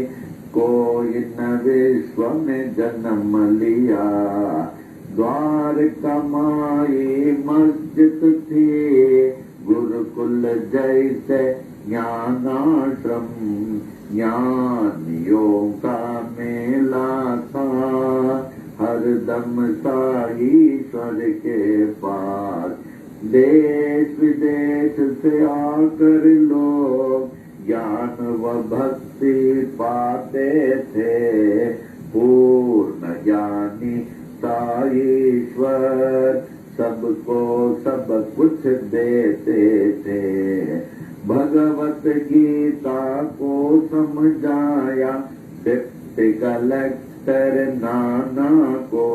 कोई न विश्व में जन्म लिया। द्वारका माई मस्जिद थी गुरुकुल जैसे ज्ञानाश्रम। ज्ञानियों का मेला था हरदम साईश्वर के पास। देश विदेश से आकर लोग ज्ञान व भक्ति पाते थे। पूर्ण ज्ञानी साईश्वर सबको सब कुछ देते थे। भगवत गीता को समझाया डिप्टी कलेक्टर नाना को।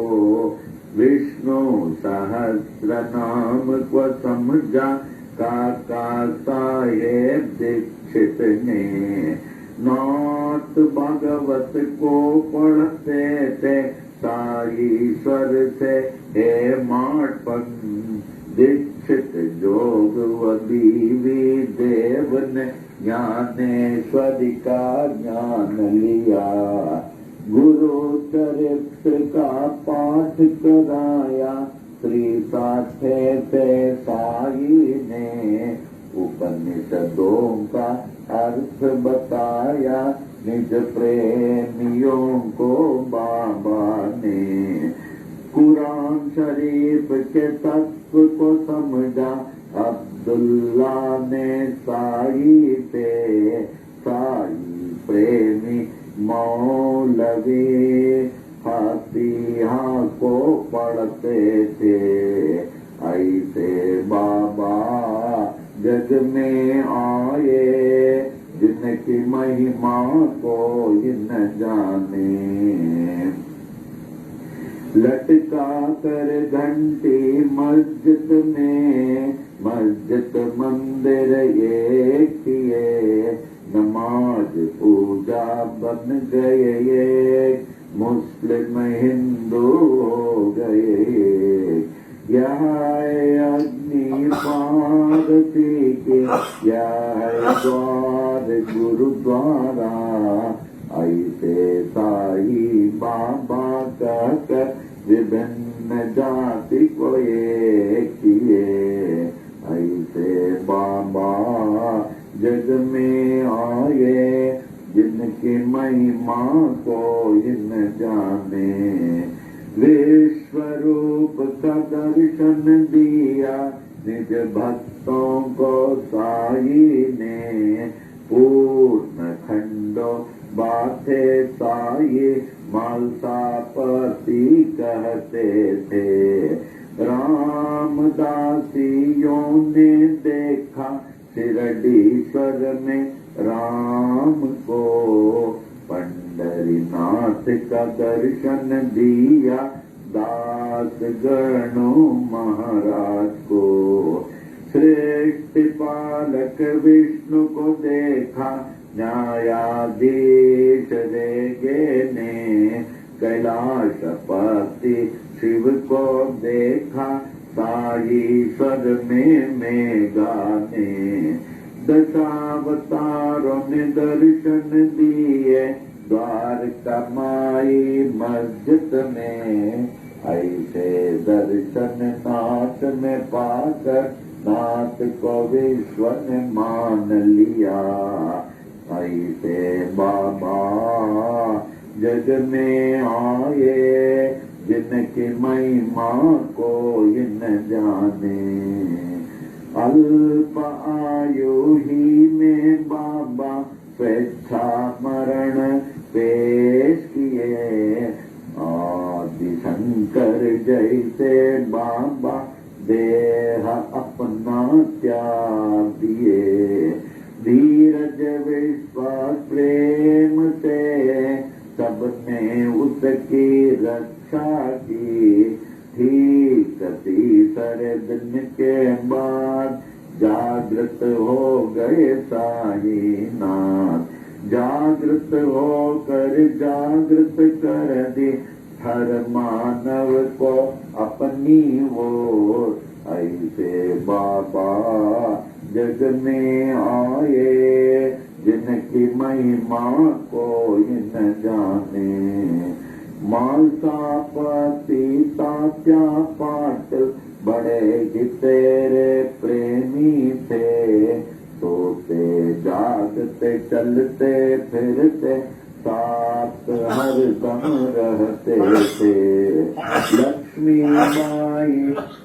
विष्णु सहस्र नाम को समझा काका साहेब दीक्षित ने। नाथ भागवत को पढ़ते थे साईश्वर से हे माटपन। दीक्षित जोग व दीवी देव ने ज्ञानेश्वरी का ज्ञान लिया। गुरु चरित्र का पाठ कराया श्री साथे से साई ने। उपनिषदों का अर्थ बताया निज प्रेमियों को बाबा ने। कुरान शरीफ के तत्व को समझा अब्दुल्ला ने साई पे। साई प्रेमी मौलवी फातिहा को पढ़ते थे। ऐसे बाबा जग में आए जिनकी महिमा को न जाने। लटका कर घंटी मस्जिद में मस्जिद मंदिर एक किए। नमाज पूजा बन गए मुस्लिम हिंदू हो गए। यह अग्नि यह है द्वार गुरुद्वारा, ऐसे साई बाबा कहकर विभिन्न जाति को एक किए। ऐसे बाबा जग में आए, जिनकी महिमा को इन जाने। विश्व रूप का दर्शन दिया निज भक्तों को साई ने। पूर्ण खंडो बातें साई मालसापति कहते थे। रामदासियों ने देखा शिरडीश्वर में राम को। पंढरीनाथ का दर्शन दिया दास गणों महाराज को। श्रेष्ठ पालक विष्णु को देखा न्यायाधीश रेगे ने। कैलाशपति शिव को देखा साईश्वर में मेघा ने। दशावतारों ने दर्शन दिए द्वारका माई मस्जिद में। ऐसे दर्शन नाथ में पाकर नाथ को विश्व ने मान लिया। ऐसे बाबा जग में आए, जिनकी महिमा को इन जाने। अल्प आयु ही में बाबा स्वेच्छा मरण पेश किए। आदि शंकर जैसे बाबा देह अपना त्याग दिए। धीरज विश्वास प्रेम से सबने उसकी रक्षा की। ठीक तीसरे दिन के बाद जागृत हो गए साईनाथ। जागृत होकर जागृत कर दी हर मानव को अपनी ओर। ऐसे बाबा जग में आए, जिनकी महिमा को इन जाने। मालसापति तात्या पाटिल बड़े ही तेरे प्रेमी थे। सोते जागते चलते फिरते साथ हर दम रहते थे। लक्ष्मी बाई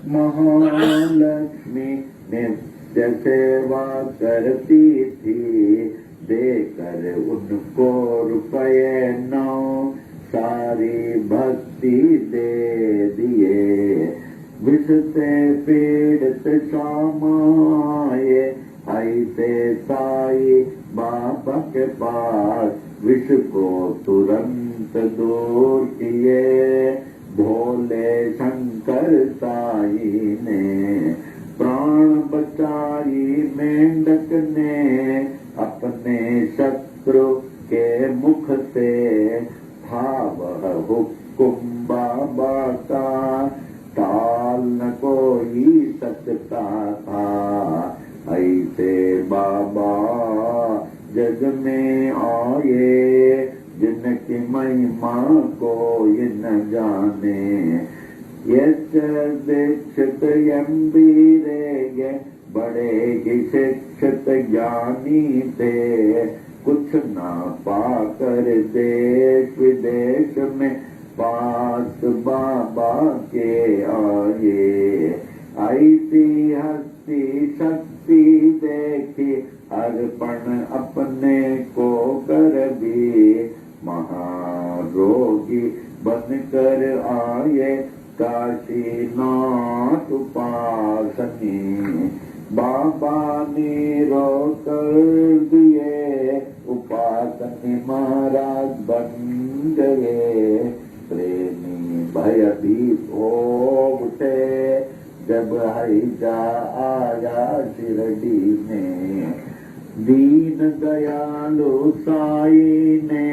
महालक्ष्मी नित्य सेवा करती थी। देकर उनको रुपये 9 सारी भक्ति दे दिए। विष से पीड़ित श्यामाए, ऐसे साई बाबा के पास विष को तुरंत दूर किए। भोले शंकर साई ने प्राण बचाई। मेंढक ने अपने शत्रु के मुख से था वह हुक्म बाबा का, टाल न कोई सकता था। ऐसे बाबा जग में आए, जिनकी महिमा को इन जाने। यश दीक्षित यम्बीरेगे बड़े ही शिक्षित ज्ञानी थे। कुछ ना पाकर देश विदेश में पास बाबा के आए। ऐसी हस्ती शक्ति देखी अर्पण अपने को कर भी। महारोगी बनकर आए काशीनाथ उपासनी। बाबा ने रोक दिए उपासनी महाराज बन गए। प्रेमी भयभीत हो उठे जब हैजा आया शिरडी में। दीन दयालु साई ने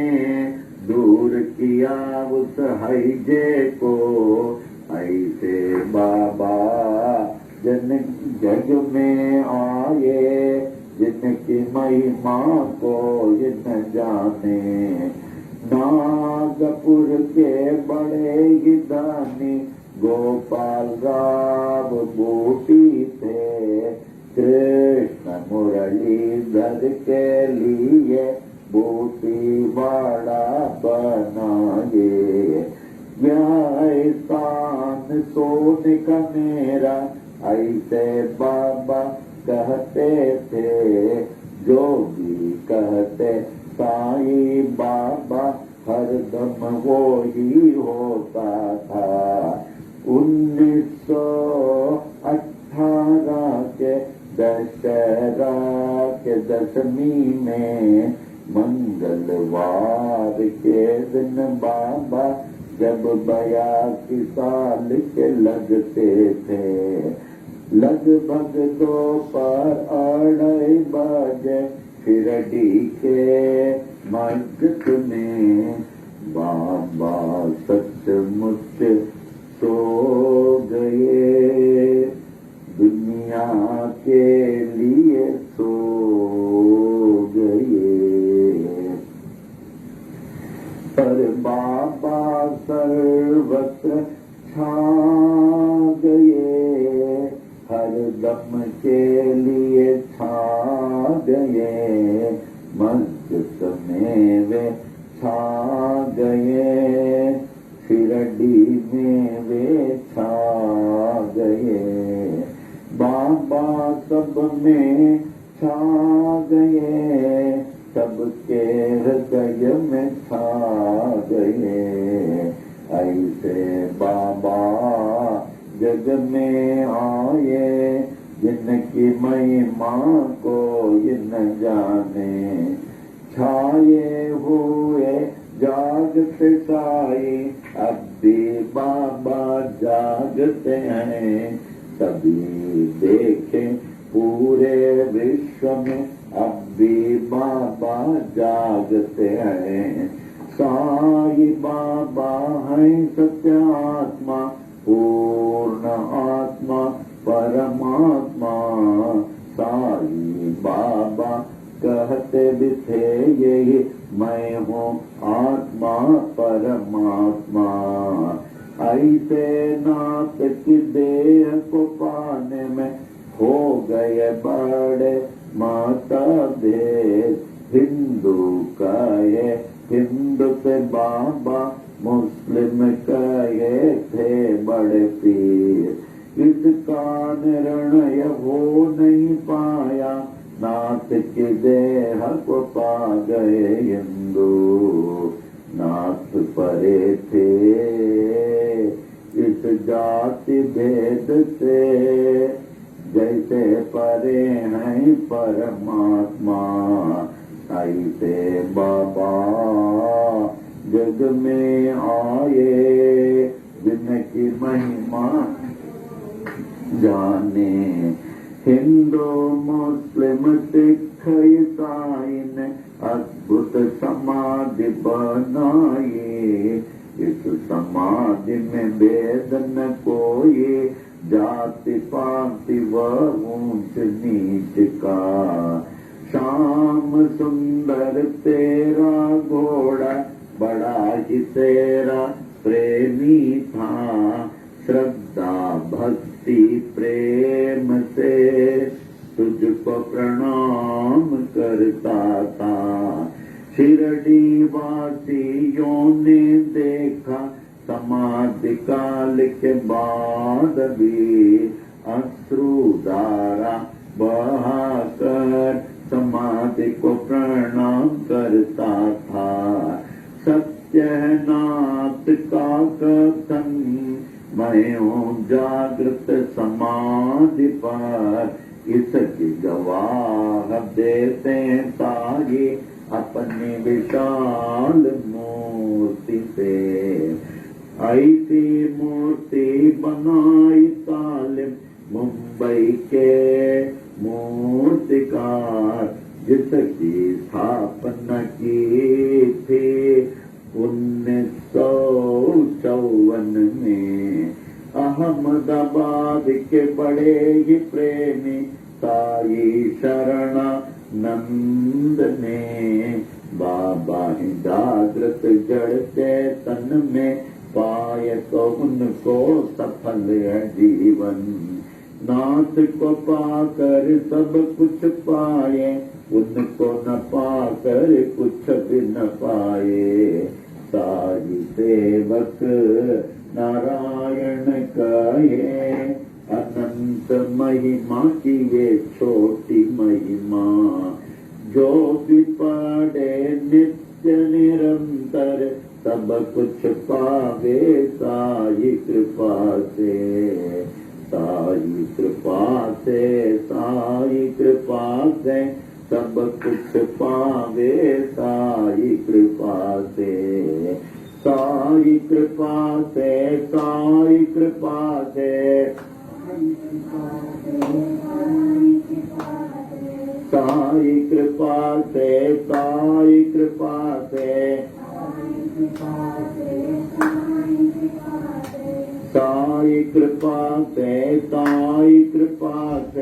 दूर किया उस हैजे को। ऐसे बाबा जन जग में आए, जिनकी महिमा को ये न जाने। नागपुर के बड़े ही दानी गोपाल राव बूटी थे, कृष्ण मुरलीधर के लिए बूटी वाड़ा बनाए। यह स्थान सोने का मेरा, ऐसे बाबा कहते थे। जो भी कहते साईं बाबा, हरदम वो ही होता था। 1918 के दशहरा के दशमी में, मंगलवार के दिन बाबा जब 82 साल के लगते थे, लगभग दोपहर 2:30 बजे शिरडी के मस्जिद में बाबा सचमुच सो गए, दुनिया के लिए सो गए। पर बाबा सर्वत्र छा गए, हर दम के लिए छा गए। मस्जिद में वे छा गए, शिरडी में वे छा गए। बाबा सब में छा गए, सबके हृदय में छा गए। ऐसे बाबा जग में आए, जिनकी महिमा को ये न जाने। छाए हुए जागते साई, अब भी बाबा जागते हैं। सभी देखें पूरे विश्व में, अब भी बाबा जागते हैं। साई बाबा है सत्य आत्मा, पूर्ण आत्मा परमात्मा। साई बाबा कहते भी थे यही, मैं हूँ आत्मा परमात्मा। ऐसे नाथ की देह को पाने में हो गए बड़े मतभेद। हिंदू कहे हिंदू से बाबा, मुस्लिम कहे थे बड़े पीर। इसका निर्णय हो नहीं पाया, नाथ की देह को पा गए हिंदू। नाथ परे थे इस जाति भेद से, जैसे परे हैं परमात्मा। ऐसे बाबा जग में आए, जिनकी महिमा जाने। हिंदू मुस्लिम सिख ईसाई ने अद्भुत समाधि बनाई। इस समाधि में भेद न कोई, जाति पाति व ऊंच नीच का। श्याम सुंदर तेरा घोड़ा, बड़ा ही तेरा प्रेमी था। श्रद्धा भक्ति प्रेम से तुझको प्रणाम करता था। शिरडी वासियों ने देखा, समाधि काल के बाद भी अश्रुधारा बहाकर समाधि को प्रणाम करता था। सत्यनाथ का कथन, मैं हूँ जागृत समाधि पर। इसकी गवाह देते साई अपनी विशाल मूर्ति से। ऐसी मूर्ति बनाई तालिम मुंबई के मूर्तिकार, जिसकी स्थापना की थी 1954 में। अहमदाबाद मदबाधिके बड़े ही प्रेमी साई शरणानंदने बाबा ही जागृत जड़ चेतन में पाए तो उनको सफल है जीवन। नाथ को पाकर सब कुछ पाए, उनको न पाकर कुछ भी न पाए। साई सेवक नारायण कहे, अनंत महिमा की ये छोटी महिमा। जो भी पढ़े नित्य निरंतर, सब कुछ पावे साई कृपा से। साई कृपा से, साई कृपा से, सब कुछ पावे साई कृपा से। साई कृपा से, साई कृपा से, साई कृपा से, साई कृपा से, साई कृपा से, साई कृपा से,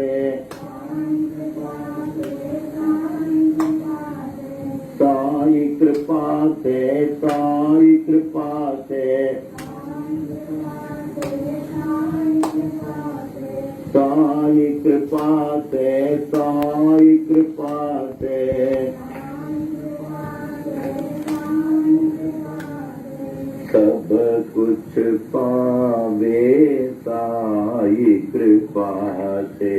साई कृपा से, साई कृपा से, साई कृपा से, साई कृपा से। सब कुछ पावे साई कृपा से,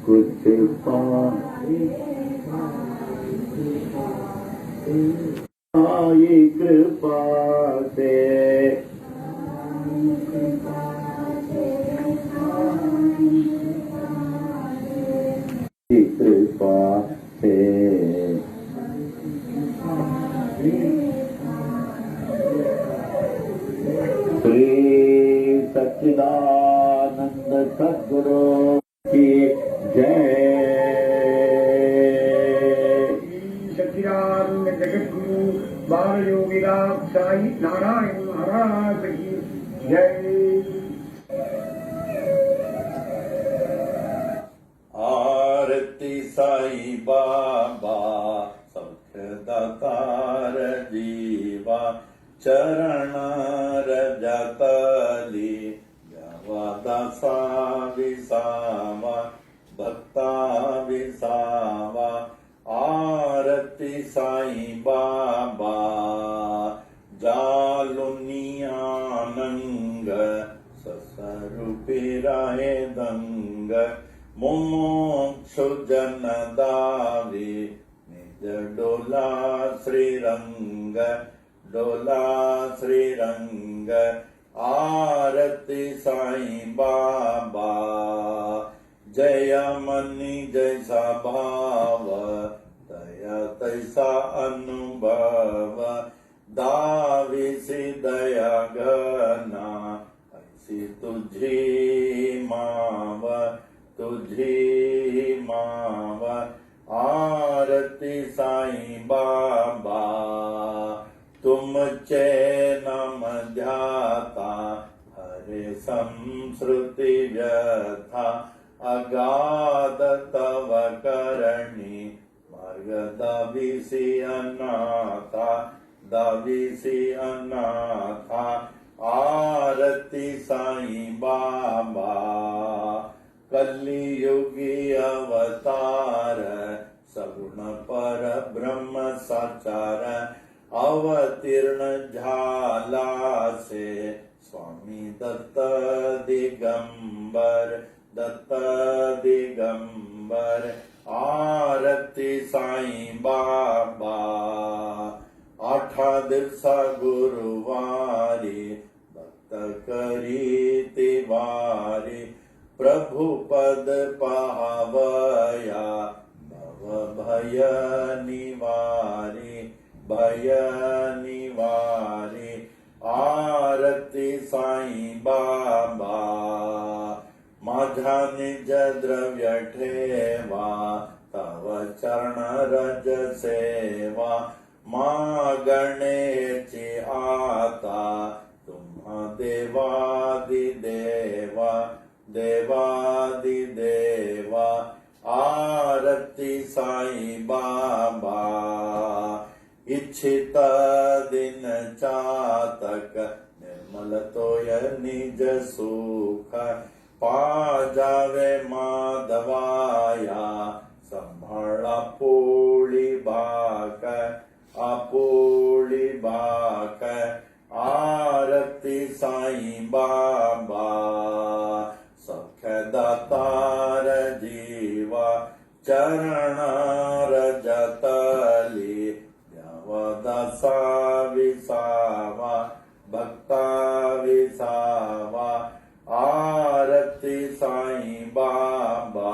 कुछ पावे साई कृपा से। कृपा से श्री सच्चिदानंद सद्गुरु की जय। सच्चिदानंद जगद्गुरु बाल योगीराज साई नारायण महाराज की जय। आरती साई बाबा सौख्य दातार जीवा, चरण रजतली जावा दासा विसावा, भक्ता विसावा। आरती साई बाबा जालुनियानंग, ससरूपी राहे दंग। मुमुक्षु जन दावी निज डोला श्रीरंग, डोला श्रीरंग। आरती साई बाबा जय मनी जैसा भाव, दया तैसा अनुभव। दाविसी दया घना, ऐसी तुझी माव, तुझी माव। आरती साई बाबा तुम चैनम ध्याता, हरे संस्कृति व्यथा। अगाध तव करणी, मार्ग दाविसी अनाथा, दाविसी अनाथा। आरती साई बाबा कलियुगी अवतार, सगुण पर ब्रह्म साचार। अवतीर्ण झाला से स्वामी दत्त दिगंबर, दत्त दिगंबर। आरती साई बाबा आठा दिवसा गुरुवारी, भक्त करी तिवारी। प्रभु पद पावया, भव भय निवारी, भय निवारी। आरती साई बाबा माझा निज द्रव्य ठेवा, तव चरण रज सेवा। मागणेची आता तुम्हा देवादिदेवा देवादिदेवा आरती साईं बाबा इच्छित दिन चातक निर्मल तोय निज सुख पा जावे माधवाया संभाळा पोळी बाक आपोळी बाक आरती साईं बाबा सख्य दातार जीवा चरणार जतली द्यावदासा विसावा भक्ता विसावा आरती साईं बाबा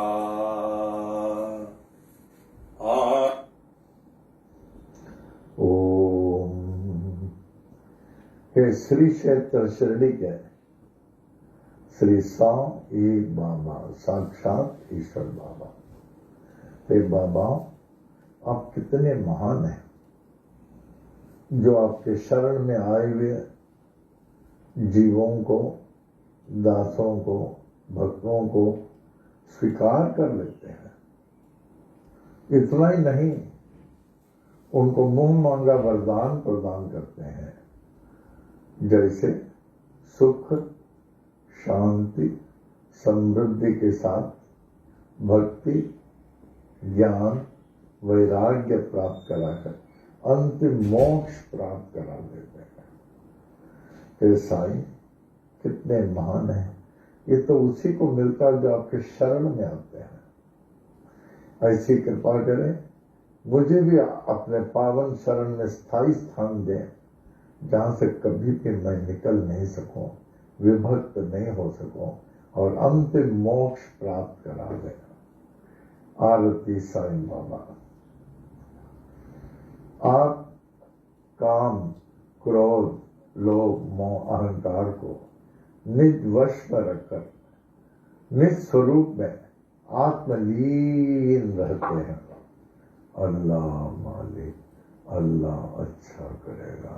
ओम। हे श्री क्षेत्र शिरडी के श्री साईं बाबा साक्षात ईश्वर बाबा, हे बाबा आप कितने महान हैं जो आपके शरण में आए हुए जीवों को, दासों को, भक्तों को स्वीकार कर लेते हैं। इतना ही नहीं, उनको मुंह मांगा वरदान प्रदान करते हैं, जैसे सुख, शांति, समृद्धि के साथ भक्ति, ज्ञान, वैराग्य प्राप्त कराकर अंतिम मोक्ष प्राप्त करा देते हैं। हे साईं कितने महान हैं। ये तो उसी को मिलता है जो आपके शरण में आते हैं। ऐसी कृपा करें, मुझे भी अपने पावन शरण में स्थायी स्थान दें, जहां से कभी भी मैं निकल नहीं सकूं, विभक्त नहीं हो सकूं और अंतिम मोक्ष प्राप्त करा दें। आरती साईं बाबा। आप काम, क्रोध, लोभ, मोह, अहंकार को निज वश में रखकर निज स्वरूप में आत्मलीन रहते हैं। अल्लाह मालिक, अल्लाह अच्छा करेगा,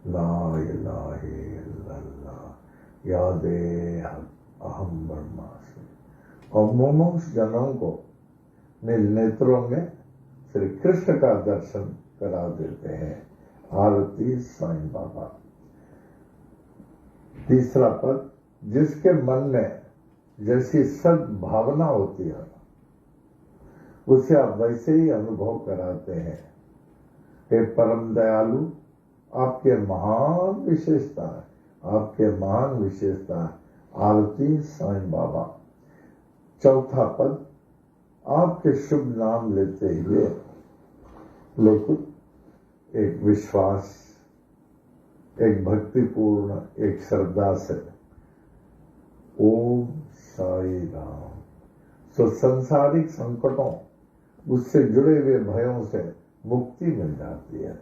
ला इलाहा इल्लल्लाह, यादे अहम ब्रह्मास्मि। और मुमुक्ष जनों को निज नेत्रों में श्री कृष्ण का दर्शन करा देते हैं। आरती साईं बाबा। तीसरा पद, जिसके मन में जैसी सद्भावना होती है उसे आप वैसे ही अनुभव कराते हैं। हे परम दयालु, आपके महान विशेषता है, आपके महान विशेषता है। आरती साईं बाबा। चौथा पद, आपके शुभ नाम लेते हुए लेकिन एक विश्वास, एक भक्तिपूर्ण, एक श्रद्धा से ओम साई राम। सो सांसारिक संकटों, उससे जुड़े हुए भयों से मुक्ति मिल जाती है।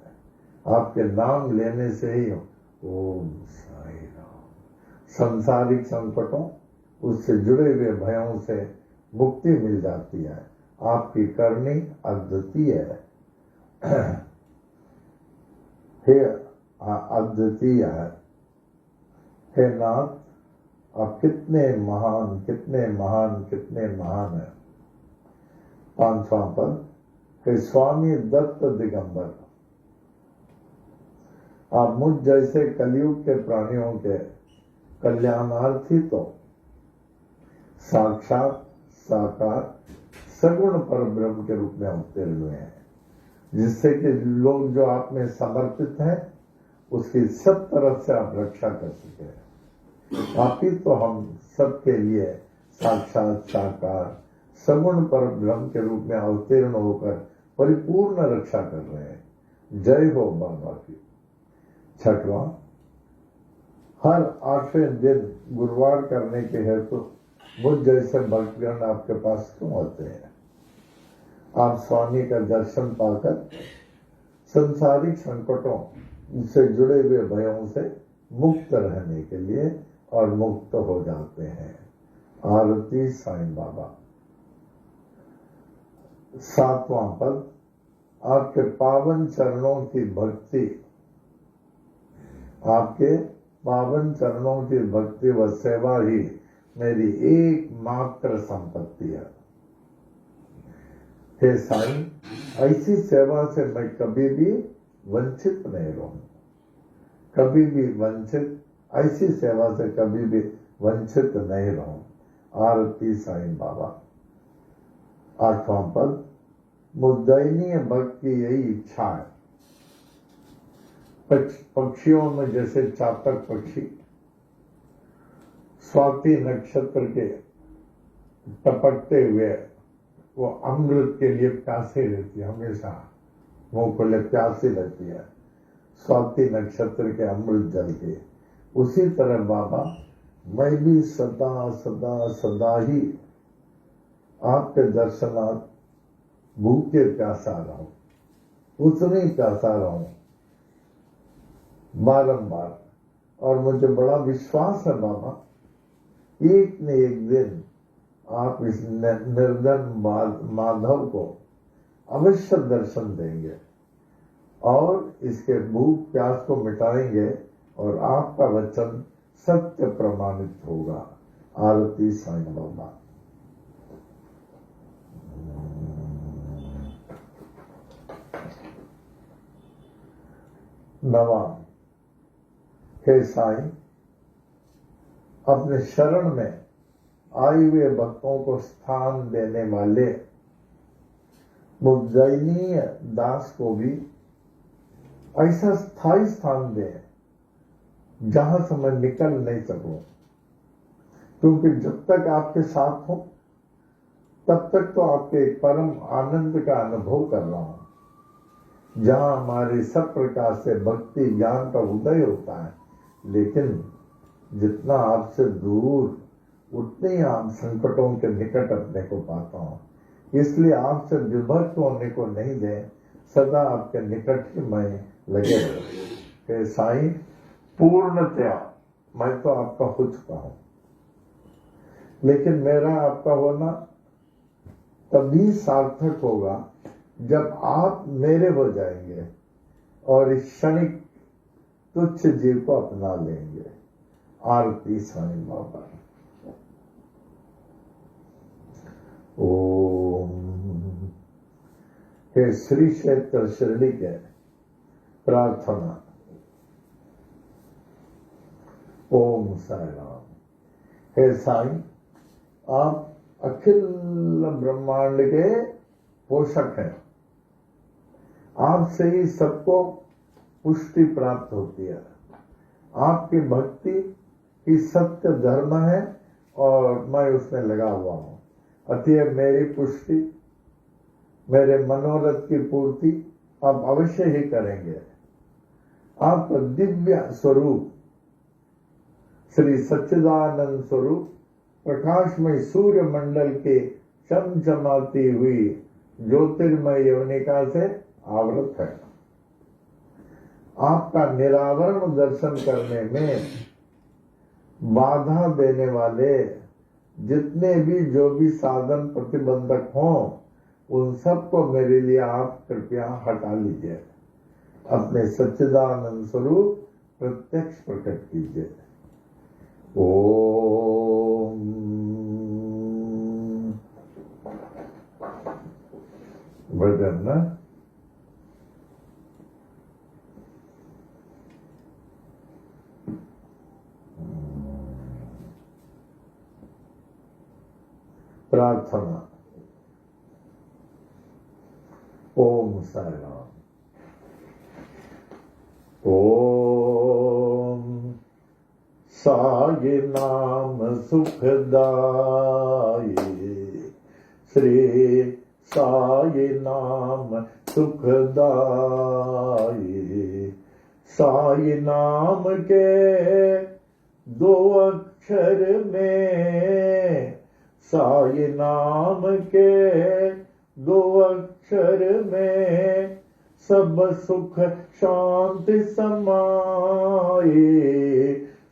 आपके नाम लेने से ही ओम साई राम। सांसारिक संकटों, उससे जुड़े हुए भयों से मुक्ति मिल जाती है। आपकी करनी अद्वितीय है। हे अद्वितीय है। हे नाथ, आप कितने महान, कितने महान, कितने महान हैं। पांचवां पद, हे स्वामी दत्त दिगंबर, आप मुझ जैसे कलयुग के प्राणियों के कल्याणार्थी तो साक्षात साकार सगुण पर ब्रह्म के रूप में अवतीर्ण हुए हैं, जिससे कि लोग जो आप में समर्पित हैं उसकी सब तरफ से आप रक्षा कर सके। आप ही तो हम सबके लिए साक्षात साकार सगुण पर ब्रह्म के रूप में अवतीर्ण होकर परिपूर्ण रक्षा कर रहे हैं। जय हो बाबा की। छठवां, हर 8वें दिन गुरुवार करने के हेतु मुझ जैसे भक्तगण आपके पास क्यों आते हैं। आप स्वामी का दर्शन पाकर संसारिक संकटों से जुड़े हुए भयों से मुक्त रहने के लिए और मुक्त हो जाते हैं। आरती साईं बाबा। सातवां पद, आपके पावन चरणों की भक्ति आपके पावन चरणों की भक्ति व सेवा ही मेरी एकमात्र संपत्ति है। हे साईं, ऐसी सेवा से मैं कभी भी वंचित नहीं रहूं, कभी भी वंचित, ऐसी सेवा से कभी भी वंचित नहीं रहूं। आरती साईं बाबा। 8वां पद। मुद्दयनीय भक्त की यही इच्छा है। पक्षियों में जैसे चातक पक्षी स्वाति नक्षत्र के टपकते हुए वो अमृत के लिए प्यासी रहती है, हमेशा मुंह को ले प्यासी रहती है स्वाति नक्षत्र के अमृत जल के। उसी तरह बाबा मैं भी सदा सदा सदा ही आपके दर्शनार्थ भूखे प्यासा रहूं, उतनी प्यासा रहूं बारंबार। और मुझे बड़ा विश्वास है बाबा, एक न एक दिन आप इस निर्धन माधव को अवश्य दर्शन देंगे और इसके भूख प्यास को मिटाएंगे और आपका वचन सत्य प्रमाणित होगा। आरती साईं बाबा। नवा। हे साईं, अपने शरण में आए हुए भक्तों को स्थान देने वाले मुद्दयनीय दास को भी ऐसा स्थायी स्थान दे जहां से मैं निकल नहीं सकूं, क्योंकि जब तक आपके साथ हूं तब तक तो आपके परम आनंद का अनुभव कर रहा हूं, जहां हमारी सब प्रकार से भक्ति ज्ञान का उदय होता है। लेकिन जितना आपसे दूर उतने ही आप संकटों के निकट अपने को पाता हूं। इसलिए आपसे विभक्त होने को नहीं दे, सदा आपके निकट ही मैं लगे रहे। साईं, पूर्णतया मैं तो आपका हो चुका हूं, लेकिन मेरा आपका होना तभी सार्थक होगा जब आप मेरे हो जाएंगे और इस क्षणिक तुच्छ जीव को अपना लेंगे। आरती साईं बाबा। ओम। हे श्री क्षेत्र शिरडी के प्रार्थना। ओम साई राम। हे साईं, आप अखिल ब्रह्मांड के पोषक हैं। आपसे ही सबको पुष्टि प्राप्त होती है। आपकी भक्ति ही सत्य धर्म है और मैं उसमें लगा हुआ हूं। अतः मेरी पुष्टि, मेरे मनोरथ की पूर्ति आप अवश्य ही करेंगे। आप दिव्य स्वरूप श्री सच्चिदानंद स्वरूप प्रकाशमय सूर्य मंडल के चमचमाती हुई ज्योतिर्मय यवनिका से आवृत है। आपका निरावरण दर्शन करने में बाधा देने वाले जितने भी जो भी साधन प्रतिबंधक हों, उन सबको मेरे लिए आप कृपया हटा लीजिए। अपने सच्चिदानंद स्वरूप प्रत्यक्ष प्रकट कीजिए। ओम। भजन ना प्रार्थना। ओम साई राम। ओम साई नाम सुखदाई, श्री साई नाम सुखदाई। साई नाम के दो अक्षर में, साई नाम के दो अक्षर में सब सुख शांति समाए,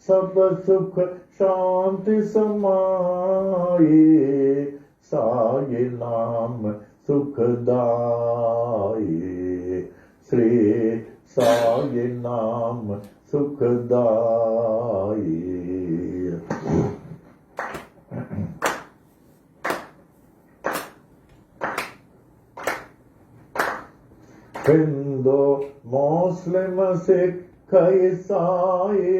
सब सुख शांति समाए। साई नाम सुखदाई, श्री साई नाम सुखदाई। हिंदू मुस्लिम सिख ईसाई,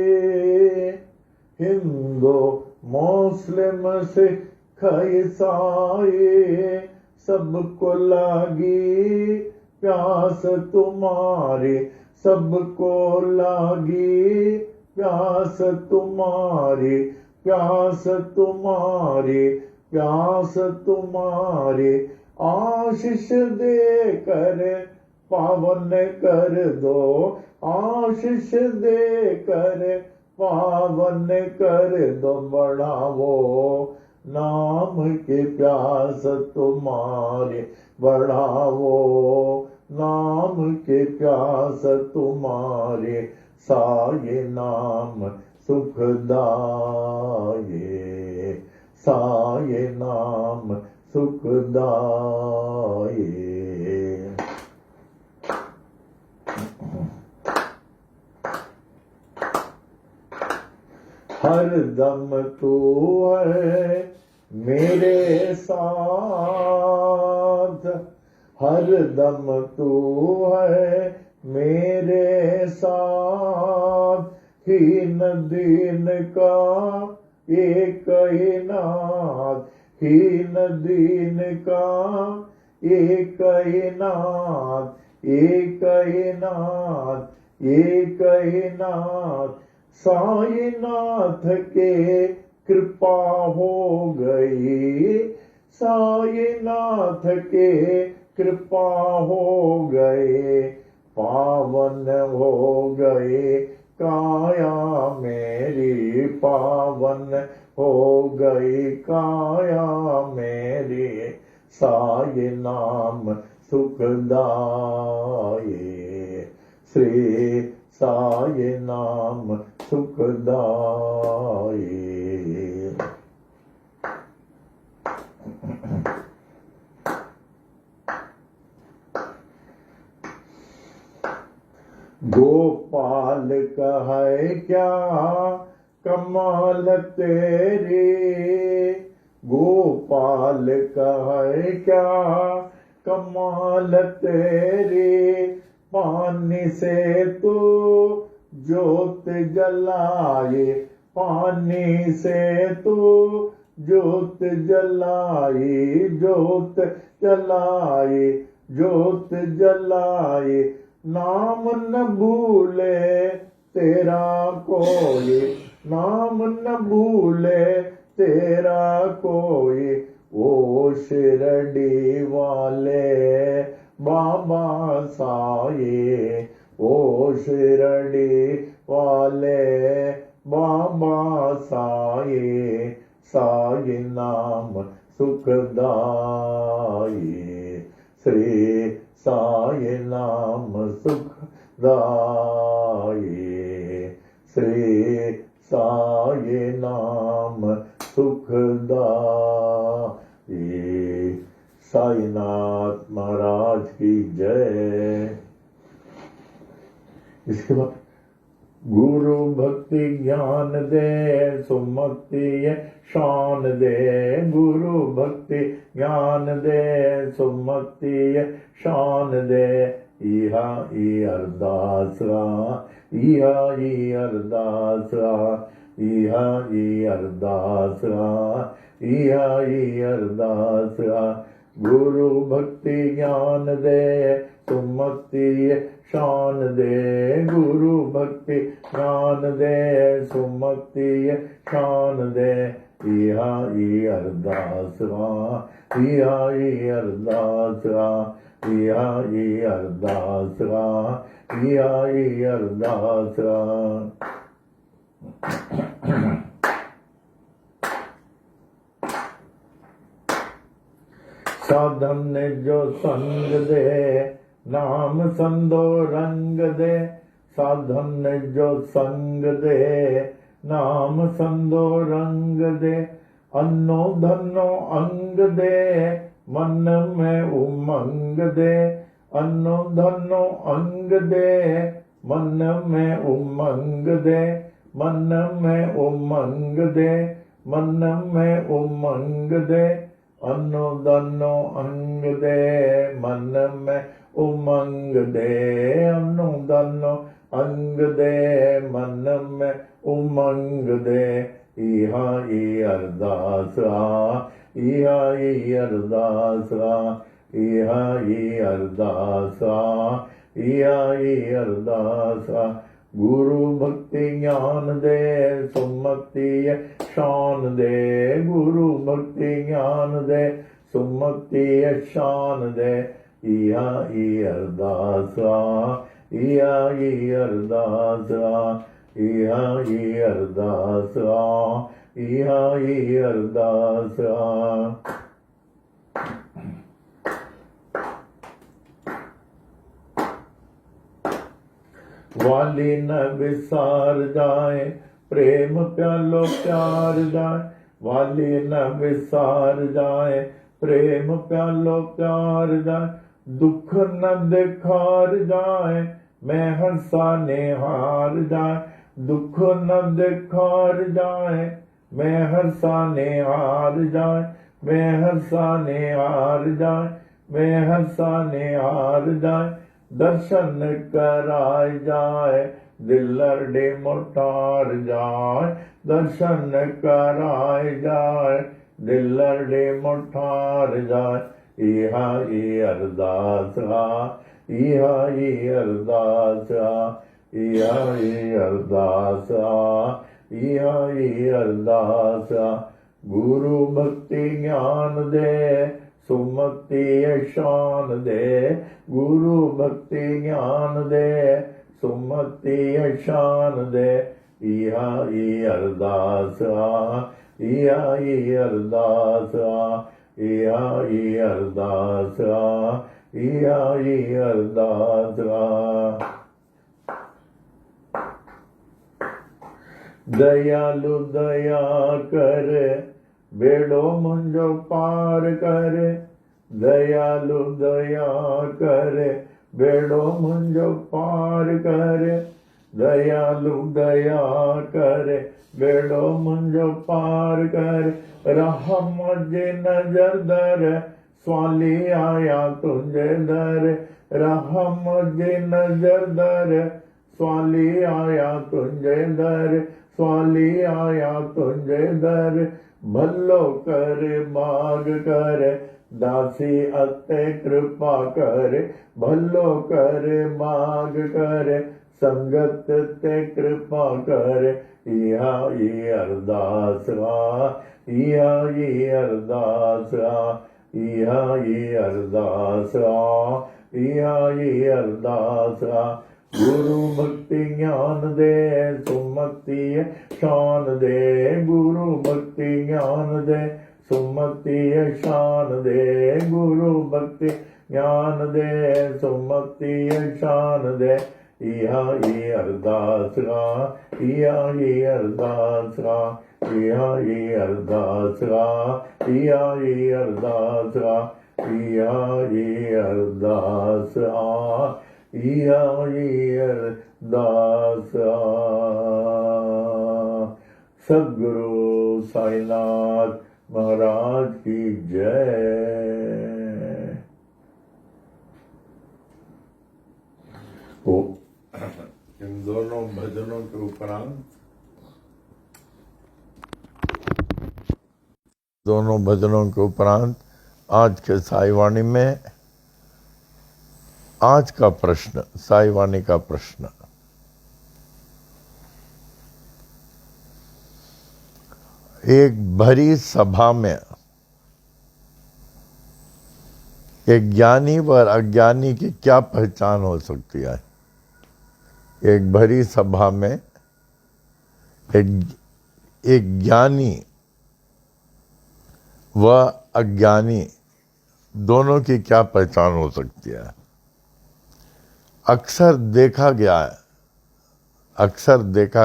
हिंदू मुस्लिम सिख ईसाई, सबको लागी प्यास तुम्हारी, सबको लागी प्यास तुम्हारी, प्यास तुम्हारी, प्यास तुम्हारी। आशीष दे कर पावन कर दो, आशीष दे कर पावन कर दो। बढ़ावो नाम की प्यास तुम्हारी, बढ़ावो नाम की प्यास तुम्हारी। साये नाम सुखदाये, साये नाम सुखदाये। हर दम तू है मेरे साथ, हर दम तू है मेरे साथ। हीन दीन का एक ही नाथ, हीन दीन का एक ही नाथ, एक ही नाथ, एक ही नाथ। साईनाथ के कृपा हो गई, साईनाथ के कृपा हो गए। पावन हो गए काया मेरी, पावन हो गई काया मेरी। साई नाम सुखदाये, श्री साई नाम सुखदाये। गोपाल कहे क्या कमाल तेरी, गोपाल कहे क्या कमाल तेरी। पानी से तो ज्योत जलाए, पानी से तो ज्योत जलाए, ज्योत जलाए, ज्योत जलाए। नाम न भूले तेरा कोई, नाम न भूले तेरा कोई। ओ शिरडी वाले बाबा साई, ओ शिरडी वाले बाबा साई। साई नाम सुखदाई, श्री साई नाम सुखदाई, श्री साई नाम सुखदाई। साईनाथ महाराज की जय। इसके बाद गुरु भक्ति ज्ञान दे, सुमति शान दे। गुरु भक्ति ज्ञान दे, सुमति शान दे। इहा ई अरदासरा, इहा ई अरदासरा, इहा ई अरदासरा, इहा ई अरदासरा। गुरु भक्ति ज्ञान दे, सुमति शान दे। गुरु भक्ति ज्ञान दे, सुमति शान दे। इहा ई अरदासरा, इहा ई अरदासरा, इहा ई अरदासरा, इहा ई अरदासरा। साधन जो संग दे, नाम संदो रंग दे। साधन जो संग दे, नाम संदो रंग दे। अन्नो धनो अंग दे, मन में उमंग दे। अन्नो धनो अंग दे, मन में उमंग दे, मन में उमंग दे, मन में उमंग दे, अनो दनो अंग दे, मन में उमंग दे, अनो दनो अंग दे, मन में उमंग दे। इहा ई अरदास आ, इहा ई अरदास आ, इहा ई अरदास आ, इहा ई अरदास आ। गुरु भक्ति ज्ञान दे, सुमति शान दे, गुरु भक्ति ज्ञान दे, सुमति शान दे। इहा ई अरदास आ, इहा ई अरदास आ, इहा ई अरदास आ, इहा ई अरदास आ। वाली न विसार जाए, प्रेम प्यालो प्यार जाए, वाली न विसार जाए, प्रेम प्यालो प्यार जाए, दुख न दिखार जाए, मैं हंसाने हार जाए, दुख न दिखार जाए, मैं हंसाने हार जाए, मैं हंसाने हार जाए, मैं हंसाने हार जाए। दर्शन कराय जाए, दिल अरडे मोटार जाए, दर्शन कराय जाए, दिल अरडे मोटार जाए। इहा ई अरदास आ, इहा ई अरदास आ, इहा ई अरदास आ, इहा ई अरदास आ। गुरु भक्ति ज्ञान दे, सुमति शान दे, गुरु भक्ति ज्ञान दे, सुमति शान दे। इहा ई अरदास आ, इहा ई अरदास आ, इहा ई अरदास आ, इहा ई अरदास आ। दयालु दया कर, बेड़ो मुंजो पार कर, दयालु दया कर, बेड़ो मुंजो पार कर, दयालु दया कर, बेड़ो मुंजो पार कर। रहम जे नजर दर, स्वाली आया तुंजे दर, रहम जे नजर दर, स्वाली आया तुंजे दर, स्वाली आया तुंजे दर। भलो कर माग कर, दासी अते कृपा कर, भलो कर माग कर, संगत ते कृपा कर। इहा ई अरदास आ, इहा ई अरदास आ, इहा ई अरदास आ, इहा ई अरदास आ। गुरु भक्ति ज्ञान दे, सुमति शान दे, गुरु भक्ति ज्ञान दे, सुमति शान दे, गुरु भक्ति ज्ञान दे, सुमति शान दे। इहा ई अरदास आ, इहा ई अरदास आ, इहा ई अरदास आ, इहा ई अरदास आ, इहा ई अरदास आ, इहा ई अरदास आ। सद्गुरु साईनाथ महाराज की जय। ओ इन दोनों भजनों के उपरांत, दोनों भजनों के उपरांत आज के साईवाणी में आज का प्रश्न, साईवाणी का प्रश्न। एक भरी सभा में एक ज्ञानी व अज्ञानी की क्या पहचान हो सकती है? एक भरी सभा में एक ज्ञानी व अज्ञानी दोनों की क्या पहचान हो सकती है? अक्सर देखा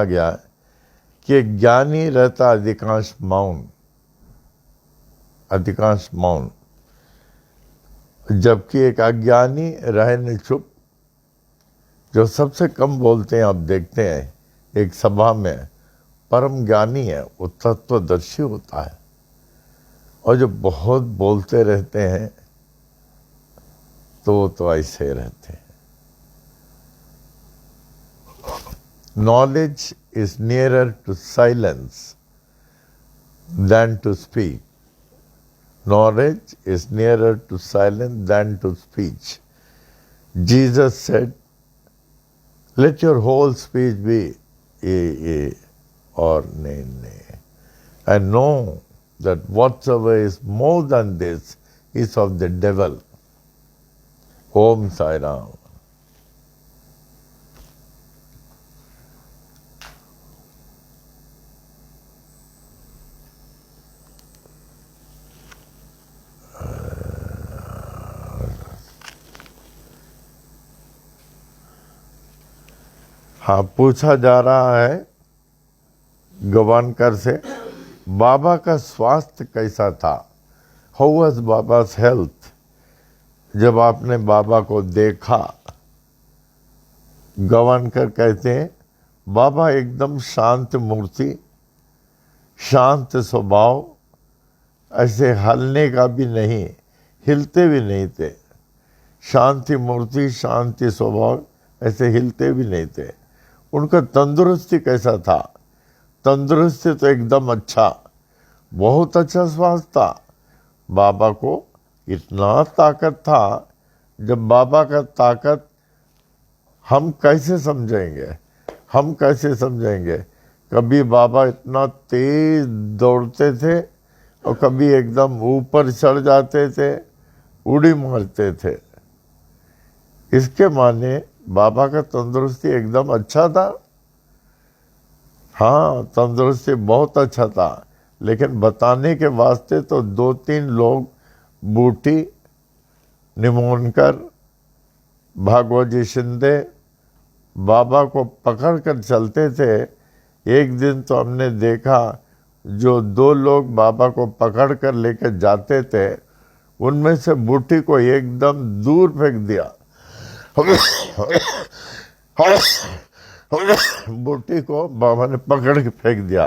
गया है कि ज्ञानी रहता अधिकांश मौन, जबकि एक अज्ञानी रहे न चुप, जो सबसे कम बोलते हैं, आप देखते हैं एक सभा में परम ज्ञानी है, वो तत्वदर्शी होता है। और जो बहुत बोलते रहते हैं तो ऐसे रहते हैं। Knowledge is nearer to silence than to speak. Knowledge is nearer to silence than to speech. Jesus said, let your whole speech be a or nay. And know that whatsoever is more than this is of the devil. Om Sai Ram. हाँ, पूछा जा रहा है गवानकर से, बाबा का स्वास्थ्य कैसा था? How was Baba's health? जब आपने बाबा को देखा, गवानकर कहते हैं बाबा एकदम शांत मूर्ति, शांत स्वभाव, ऐसे हलने का भी नहीं, हिलते भी नहीं थे। शांति मूर्ति, शांति स्वभाव, ऐसे हिलते भी नहीं थे। उनका तंदुरुस्ती कैसा था? तंदुरुस्ती तो एकदम अच्छा, बहुत अच्छा स्वास्थ्य था। बाबा को इतना ताकत था, जब बाबा का ताकत हम कैसे समझेंगे, हम कैसे समझेंगे? कभी बाबा इतना तेज दौड़ते थे और कभी एकदम ऊपर चढ़ जाते थे, उड़ी मारते थे। इसके माने बाबा का तंदुरुस्ती एकदम अच्छा था। हाँ, तंदुरुस्ती बहुत अच्छा था, लेकिन बताने के वास्ते तो 2-3 लोग, बूटी, निमोनकर, भागवत शिंदे, बाबा को पकड़ कर चलते थे। एक दिन तो हमने देखा, जो 2 लोग बाबा को पकड़ कर लेकर जाते थे, उनमें से बूटी को एकदम दूर फेंक दिया। बूटी को बाबा ने पकड़ के फेंक दिया।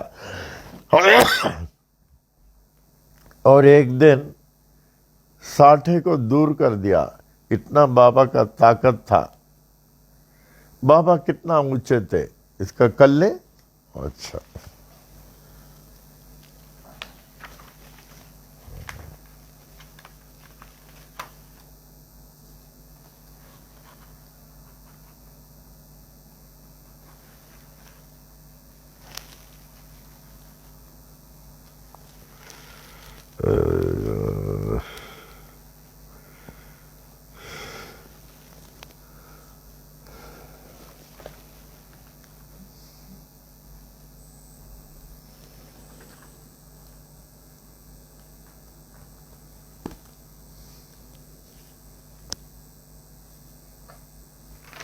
और एक दिन 60 को दूर कर दिया। इतना बाबा का ताकत था। बाबा कितना ऊंचे थे, इसका कल्ले। अच्छा,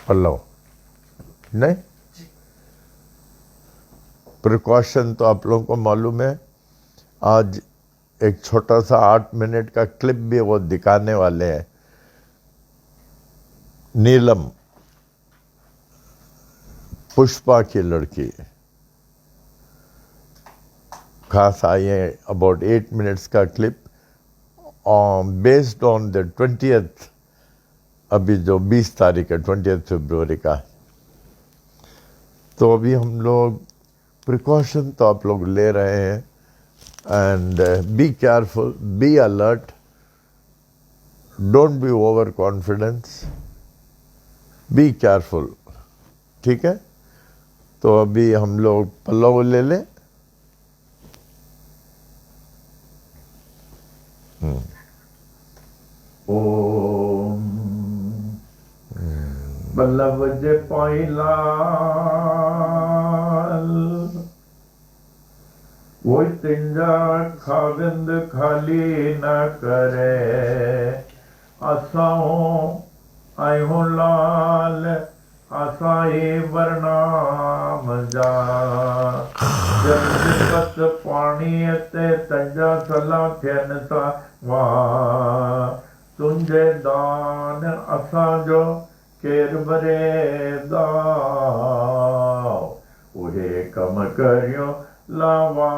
पल्लव नहीं, प्रिकॉशन तो आप लोगों को मालूम है। आज एक छोटा सा 8 मिनट का क्लिप भी वो दिखाने वाले हैं। नीलम, पुष्पा की लड़की, खास आई है, अबाउट 8 मिनट्स का clip, based on the 20th, अभी जो 20 तारीख है, 20 फरवरी का। तो अभी हम लोग प्रिकॉशन तो आप लोग ले रहे हैं, and be careful, be alert, don't be over confidence, be careful, ठीक है? तो अभी हम लोग पल्लव ले लें। ओम बल्लभ जे पाइलाल, वो तिंजा खाविंद खाली न करे, असाओ आयो लाल आसाए वरनाम जा, जब जिपत पानी ते तंजा सला थियन सा वाह, तुंजे दान असा जो केर भरे दाव उहे कम करियो लावा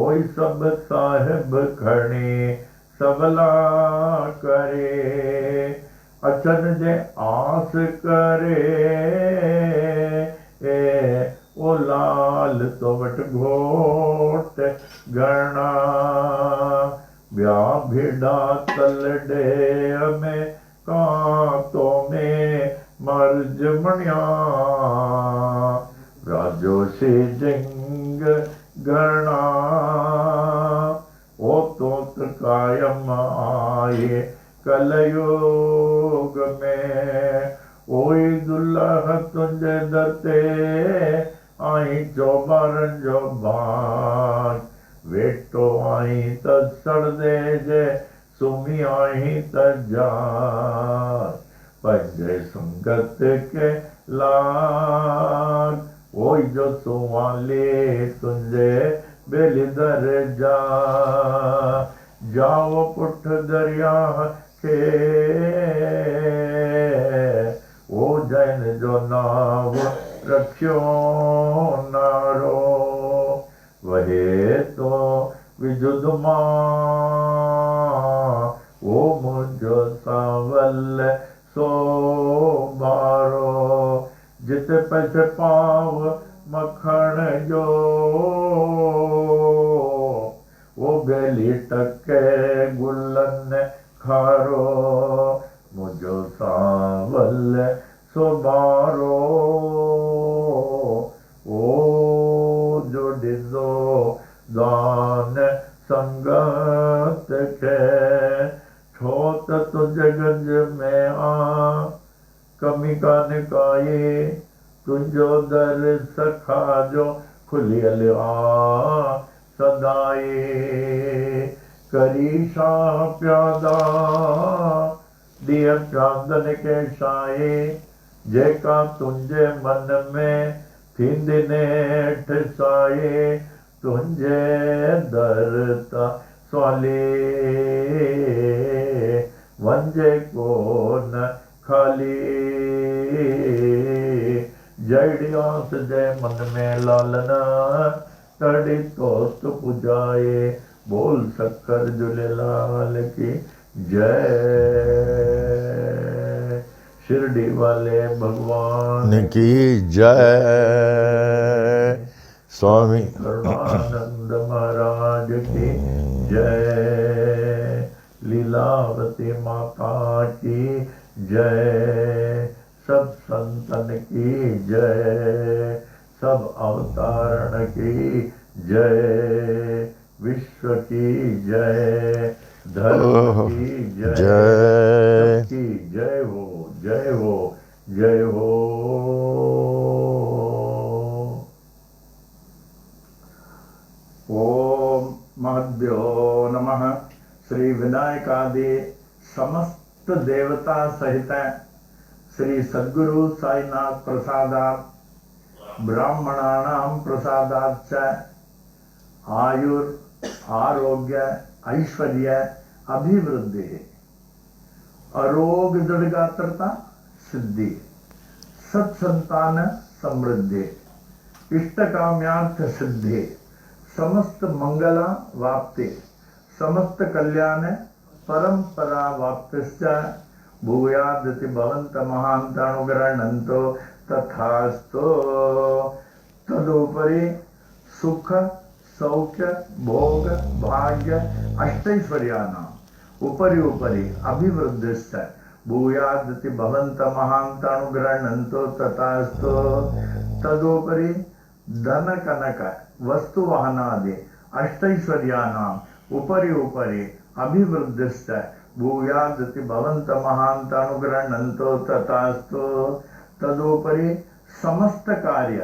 ओई सब साहिब खणी सबला करे अचन जे आस करे ओ लाल तो वट घोट गणा ब्या भिड़ा तलडे में कांतो में मर्ज मणिया राजो से जंग गणा ओ तोत कायम आए कलयुग में ओई दुल्लह तुंजे दरते आई चौबारन जो बान वेटो आई तद सड़ दे जे सुमी आई तद जान पंजे संगत के लान ओई जो सुवाले तुंजे बेलिदर जा जाओ पुठ दरिया के ओ जैन जो नाव रखियो नारो वहे तो विजुद मां ओ मुझो सावल सो बारो जित पैसे पाव मखण जो वो बेली टके गुलन खारो मुझो सावल सोबारो ओ जो डिजो दान संगत के छोत तुझ गंज में आ कमी का निकाये तुझो दर सखा जो खुलियल आ सदाए करी शाह प्यादा दिय चांदन के शाये जेका तुंजे मन में थींदने ठसाए तुंजे दरता स्वाले वंजे को न खाली जड़ियास जय मन में लालना तड़ी तोस्त पुजाए बोल शक्कर झूलेलाल की जय शिरडी वाले भगवान की जय स्वामी करुणानंद महाराज की जय लीलावती माता की जय सब संतन की जय सब अवतारण की जय विश्व की जय धर्म की जय की जय हो जय हो जय हो। ओम महद्यो नमः। श्री विनायकादि समस्त देवता सहित श्री सद्गुरु साईनाथ प्रसादात् ब्राह्मणानां प्रसादाच्च आयुर आरोग्य ऐश्वर्य अभिवृद्धि अरोग दृढ़गात्रता सिद्धि सत्संतान समृद्धि इष्ट काम्यार्थ सिद्धि समस्त मंगला वाप्ति समस्त कल्याण परंपरा वाप्तिश्च भूयादिति भवन्त महान्तानुग्रहणन्तो तथास्तु। तदुपरि सुख सौख्य भोग भाग्य अष्टैश्वर्याणाम् उपरि उपरि अभिवृद्धिश्च भूयादिति भवन्त महान्तानुग्रहणन्तो तथास्तु। तदुपरि धन कनक वस्तु वाहनादि अष्टैश्वर्याणाम् उपरि उपरि अभिवृद्धिश्च भूयादिति भवन्त महान्तानुग्रहणन्तो तथास्तु। तदुपरि समस्त कार्य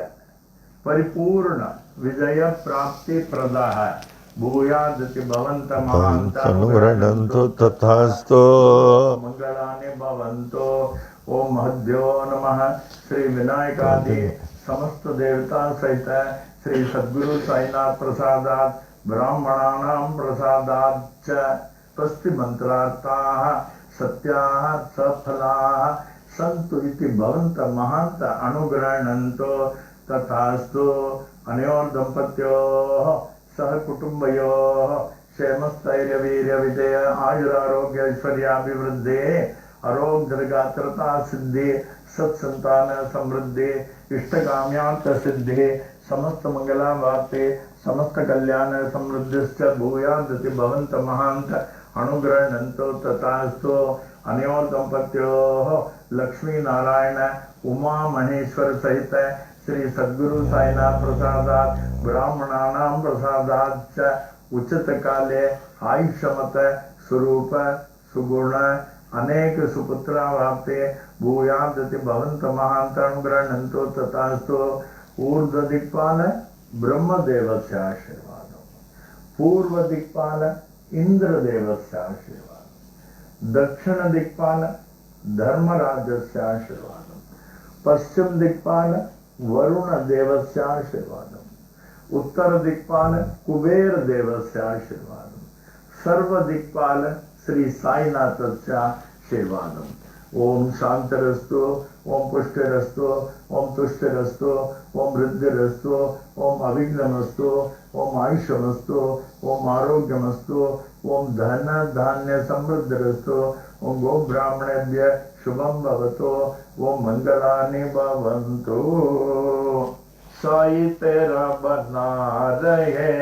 परिपूर्ण विजय प्राप्ति प्रदाः भूयादिति भवन्त महान्तानुग्रहणन्तो तथास्तु। मंगलानि भवन्तु। ओम महद्यो नमः। श्री विनायकादि समस्त देवता सहित श्री सद्गुरु साईनाथ प्रसादात् ब्राह्मणानां प्रसादाच्च स्वस्ति मंत्रार्थाः सत्याः सफलाः सन्तु इति भवन्त महान्त अनुगृह्णन्तो तथास्तु अनयोर् दम्पत्योः सह कुटुम्बयोः क्षेमस्थैर्यवीर्यविजय आयुरारोग्य ऐश्वर्याभिवृद्धेः आरोग्यगात्रता सिद्धि सत्संतान समृद्धि इष्टकाम्यार्थ सिद्धि समस्त मंगलावाप्ते समस्त कल्याण समृद्धिश्च भूयादिति भवन्त महान्त अनुगृह्णन्तो तथास्तु अनयोर दंपत्योः लक्ष्मी नारायण उमा महेश्वर सहित श्री सद्गुरु साईनाथ प्रसादात् ब्राह्मणानां प्रसादात् च उचित काले आयुष्यमत स्वरूप सुगुण अनेक सुपुत्रावाप्ते भूयादिति भवन्त महान्त अनुगृह्णन्तो तथास्तु ऊर्ध्व दिक्पाल ब्रह्मदेवस्य आशीर्वादम् पूर्व दिक्पाल इंद्रदेवस्य आशीर्वादम् दक्षिण दिक्पाल धर्मराजस्य आशीर्वादम् पश्चिम दिक्पाल वरुण देवस्य आशीर्वादम् उत्तर दिक्पाल कुबेर देवस्य आशीर्वादम् सर्व दिक्पाल श्री साईनाथस्य आशीर्वादम् ओम शांतिरस्तु ओम पुष्टिरस्तु ओम तुष्टिरस्तु ओम वृद्धिरस्तु ओम अविघ्नमस्तु ओम आयुष्यमस्तु ओम आरोग्यमस्तु ओम धन धान्य समृद्धिरस्तु ओम गो ब्राह्मणेभ्य शुभम भवतु ओम मंगलानि भवन्तु। साई तेरा बना रहे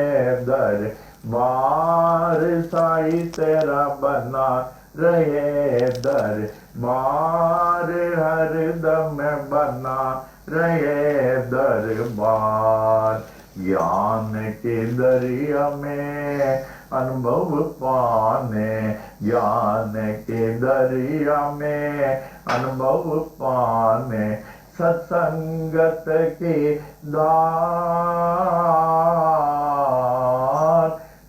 दरबार साई तेरा बना रहे दरबार हरदम बना रहे दरबार ज्ञान के दरिया में अनुभव पाने ज्ञान के दरिया में अनुभव पाने सत्संगत की धार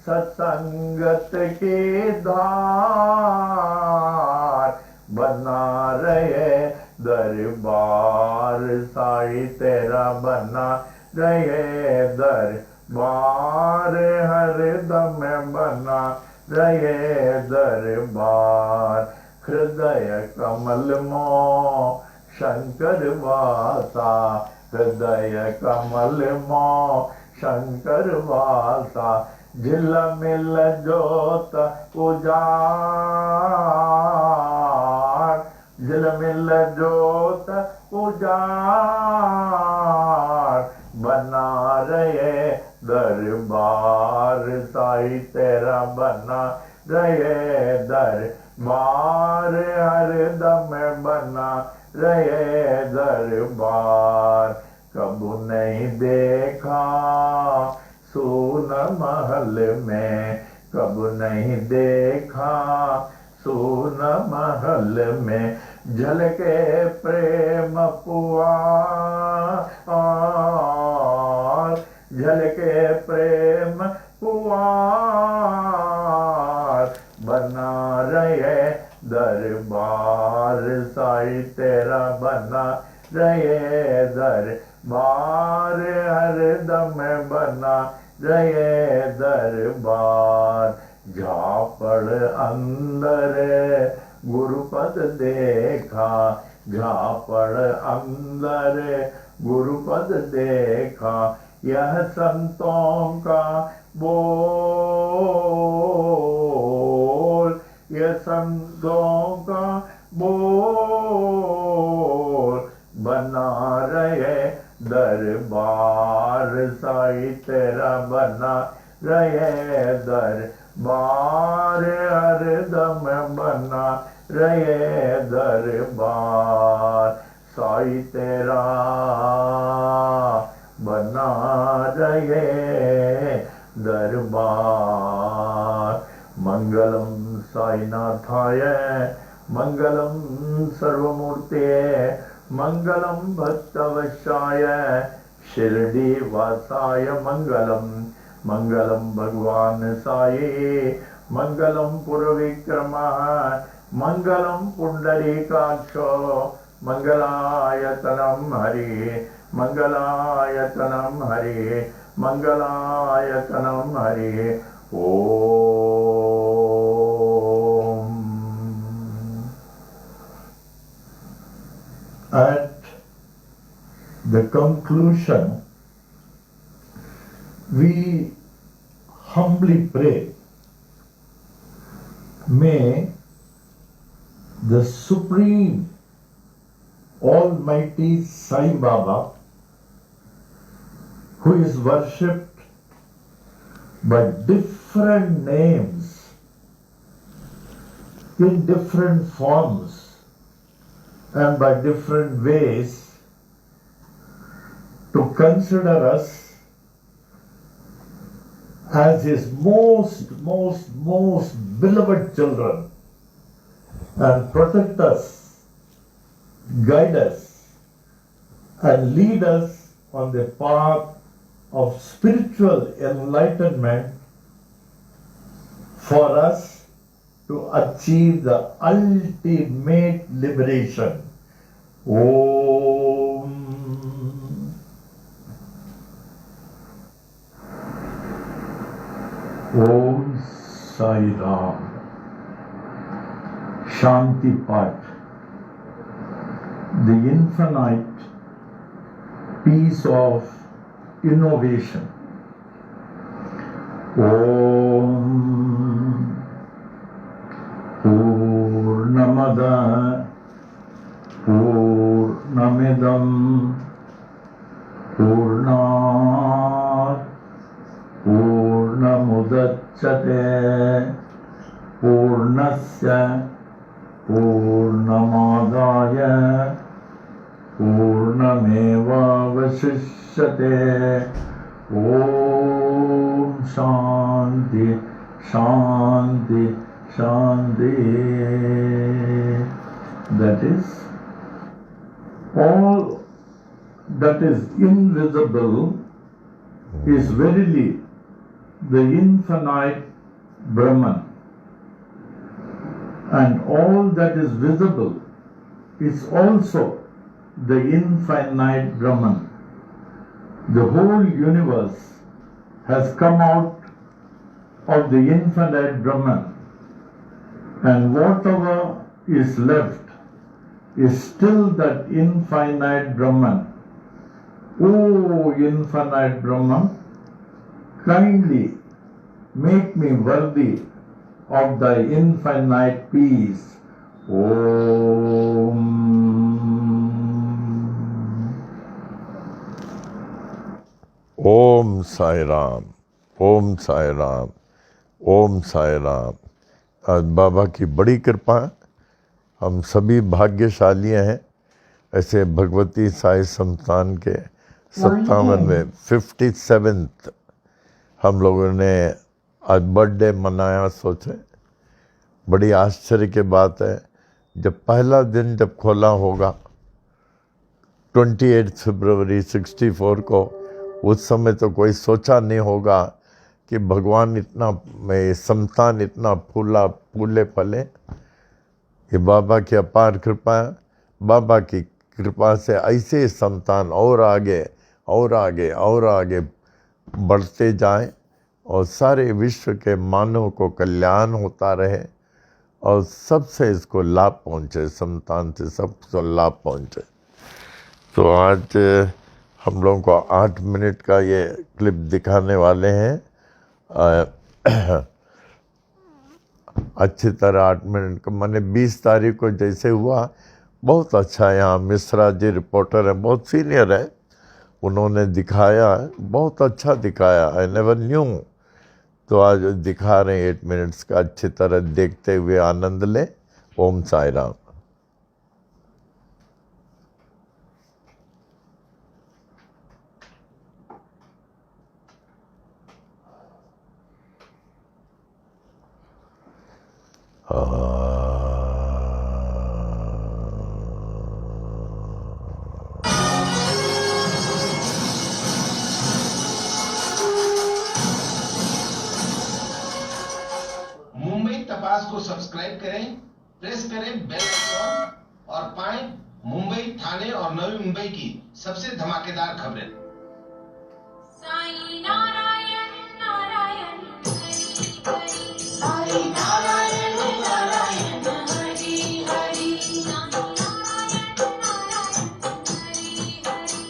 सत्संगत की धार बना रहे दरबार साई तेरा बना रहे दरबार हरदम बना रहे दरबार हृदय कमल मों शंकर वासा हृदय कमल मों शंकर वासा झिलमिल जोत उजाड़ झिलमिल जोत उजाड़ बना रहे दरबार साई तेरा बना रहे दरबार हरदम बना रहे दरबार कबू नहीं देखा सोन महल में कब नहीं देखा सोन महल में झलके प्रेम पुआर झलके प्रेम पुआर बना रहे दरबार साई तेरा बना रहे दरबार हरदम बना रहे दरबार झापड़ अंदर गुरुपद देखा झापड़ अंदर गुरुपद देखा यह संतों का बोल यह संतों का बोल बना रहे दरबार साई तेरा बना रहे दरबार हरदम बना रहे दरबार साई तेरा बना रहे दरबार मंगलम साईनाथाय मंगलम सर्वमूर्तये मंगलम भक्तवशाय शिरडी वासाय मंगलम मंगलम भगवान साई मंगलम पुरविक्रमः मंगलम पुंडरीकाक्षो मंगलायतनम हरि मंगलायतनम हरि मंगलायतनम हरि ओम। the conclusion, we humbly pray, may the Supreme Almighty Sai Baba, who is worshipped by different names in different forms and by different ways, to consider us as his most beloved children and protect us, guide us, and lead us on the path of spiritual enlightenment for us to achieve the ultimate liberation. Om. Om Sai Ram. Shanti Path. The infinite peace of innovation. Om Purnamada Purnamidam Purnat Purnamudachyate Purnasya Purnamadaya Purnamevavasishyate. Om Shanti Shanti Shanti. That is, all that is invisible is verily the infinite Brahman, and all that is visible is also the infinite Brahman. The whole universe has come out of the infinite Brahman, and whatever is left is still that infinite Brahman. O infinite Brahman, kindly make me worthy of thy infinite peace. Om. ओम साई राम, ओम साई राम, ओम साई राम। आज बाबा की बड़ी कृपा है, हम सभी भाग्यशाली हैं। ऐसे भगवती साई संस्थान के 57वें 57th हम लोगों ने आज बर्थडे मनाया। सोचे बड़ी आश्चर्य की बात है, जब पहला दिन जब खोला होगा 28 फरवरी 64 को, उस समय तो कोई सोचा नहीं होगा कि भगवान इतना में संतान इतना फूले फले। ये बाबा की अपार कृपा है। बाबा की कृपा से ऐसे संतान और आगे और आगे और आगे बढ़ते जाएं और सारे विश्व के मानव को कल्याण होता रहे और सबसे इसको लाभ पहुँचे, संतान से सबको लाभ पहुँचे। तो आज हम लोगों को 8 मिनट का ये क्लिप दिखाने वाले हैं। अच्छी तरह 8 मिनट का, मैंने 20 तारीख को जैसे हुआ, बहुत अच्छा यहाँ मिश्रा जी रिपोर्टर हैं, बहुत सीनियर है, उन्होंने दिखाया, बहुत अच्छा दिखाया। I never knew. तो आज दिखा रहे हैं 8 मिनट्स का, अच्छी तरह देखते हुए आनंद लें। ओम साई राम। मुंबई तपास को सब्सक्राइब करें, प्रेस करें बेल आइकॉन और पाएं मुंबई, ठाणे और नवी मुंबई की सबसे धमाकेदार खबरें। साई नारायण नारायण हरि हरि, साई नारायण नारायण हरि हरि, साई नारायण नारायण हरि हरि,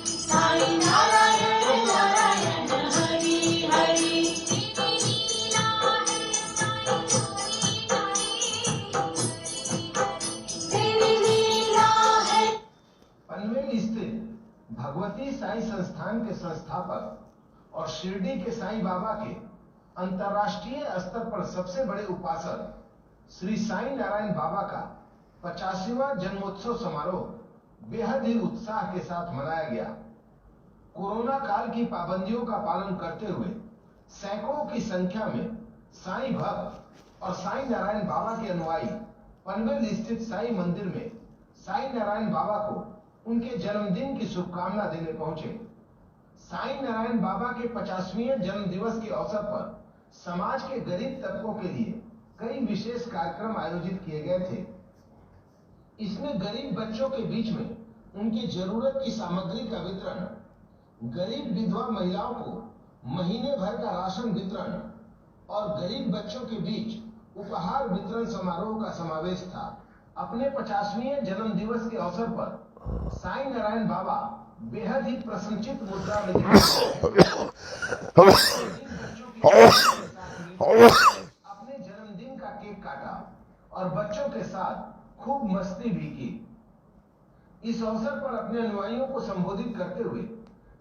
साई संस्थान के संस्थापक और शिरडी के साईं बाबा के अंतर्राष्ट्रीय स्तर पर सबसे बड़े उपासक श्री साईं नारायण बाबा का 85वां जन्मोत्सव समारोह बेहद ही उत्साह के साथ मनाया गया। कोरोना काल की पाबंदियों का पालन करते हुए सैकड़ों की संख्या में साईं भक्त और साईं नारायण बाबा के अनुयायी पनवेल स्थित साईं मंदिर में साईं नारायण बाबा को उनके जन्मदिन की शुभकामना देने पहुंचे। साईं नारायण बाबा के 50वें जन्म दिवस के अवसर पर समाज के गरीब तबकों के लिए कई विशेष कार्यक्रम आयोजित किए गए थे। इसमें गरीब बच्चों के बीच में उनकी जरूरत की सामग्री का वितरण, गरीब विधवा महिलाओं को महीने भर का राशन वितरण और गरीब बच्चों के बीच उपहार वितरण समारोह का समावेश था। अपने 50वें जन्म दिवस के अवसर पर साईं नारायण बाबा बेहद ही प्रसन्नचित मुद्रा में अपने जन्मदिन का केक काटा और बच्चों के साथ खूब मस्ती भी की। इस अवसर पर अपने अनुयायियों को संबोधित करते हुए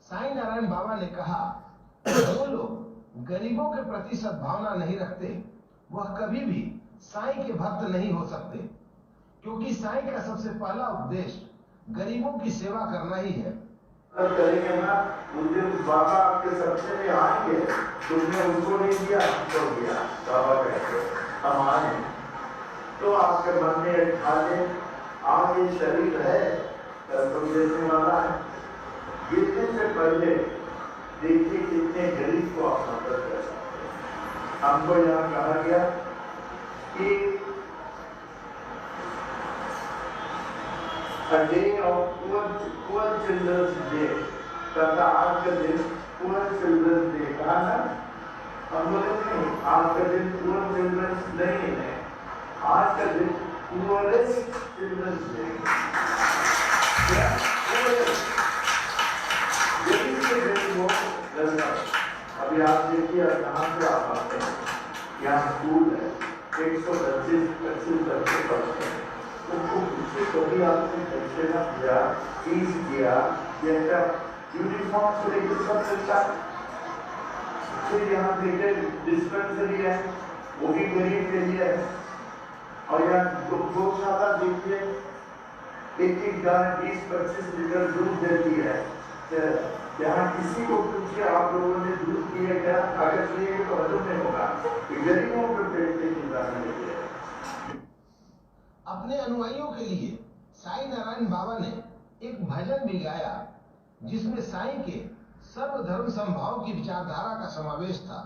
साईं नारायण बाबा ने कहा, जो लोग गरीबों के प्रति सद्भावना नहीं रखते वह कभी भी साईं के भक्त नहीं हो सकते, क्योंकि साईं का सबसे पहला उपदेश गरीबों की सेवा करना ही है। करेंगे ना, उस दिन बाबा आपके सपने में आएंगे, तुमने उनको नहीं दिया, हमको दिया। बाबा कहते हम आए तो आपके मन में एक खाले आप ये शरीर है तुम देने वाला है। गिरने से पहले देखिए कितने गरीब को आप मदद कर सकते हैं। हमको यहाँ कहा गया कि A day of poor children's day, तथा आज का दिन poor children's day कहा ना, हम बोले नहीं, आज का दिन poor children's नहीं है, आज का दिन poorest children's day है। गरीब से गरीब हो गरीब। अभी आप देखिए कहाँ से आप आते हैं, यहाँ स्कूल है, 125 बच्चे पढ़ते हैं। उनको पूछे कभी आपने बच्चे ना दिया, फीस दिया, जैसा यूनिफॉर्म से लेकर सब मिलता। फिर यहाँ देखिए डिस्पेंसरी है, वो भी गरीब के लिए है। और यहाँ गौशाला देखिए, एक गाय 20-25 लीटर दूध देती है। यहाँ किसी को पूछिए आप लोगों ने दूध पिए क्या, अगर पिए तो हजम नहीं होगा। गरीबों के पेट के निकालने के लिए अपने अनुयायियों के लिए साईं नारायण बाबा ने एक भजन भी गाया, जिसमें साईं के सर्वधर्म समभाव की विचारधारा का समावेश था।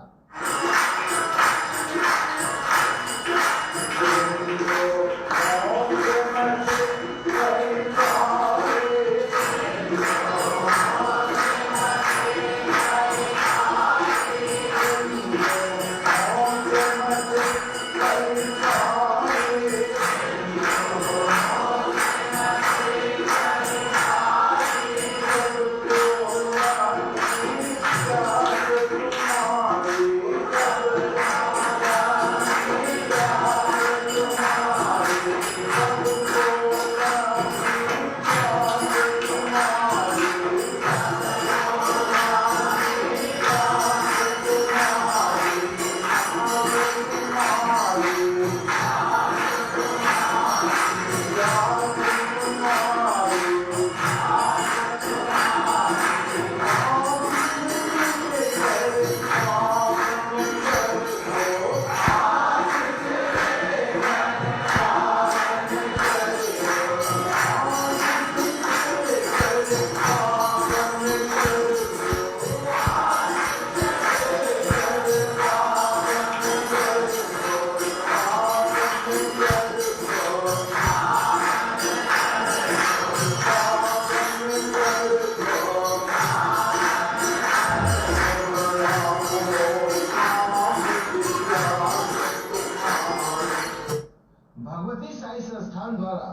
भगवती साई संस्थान द्वारा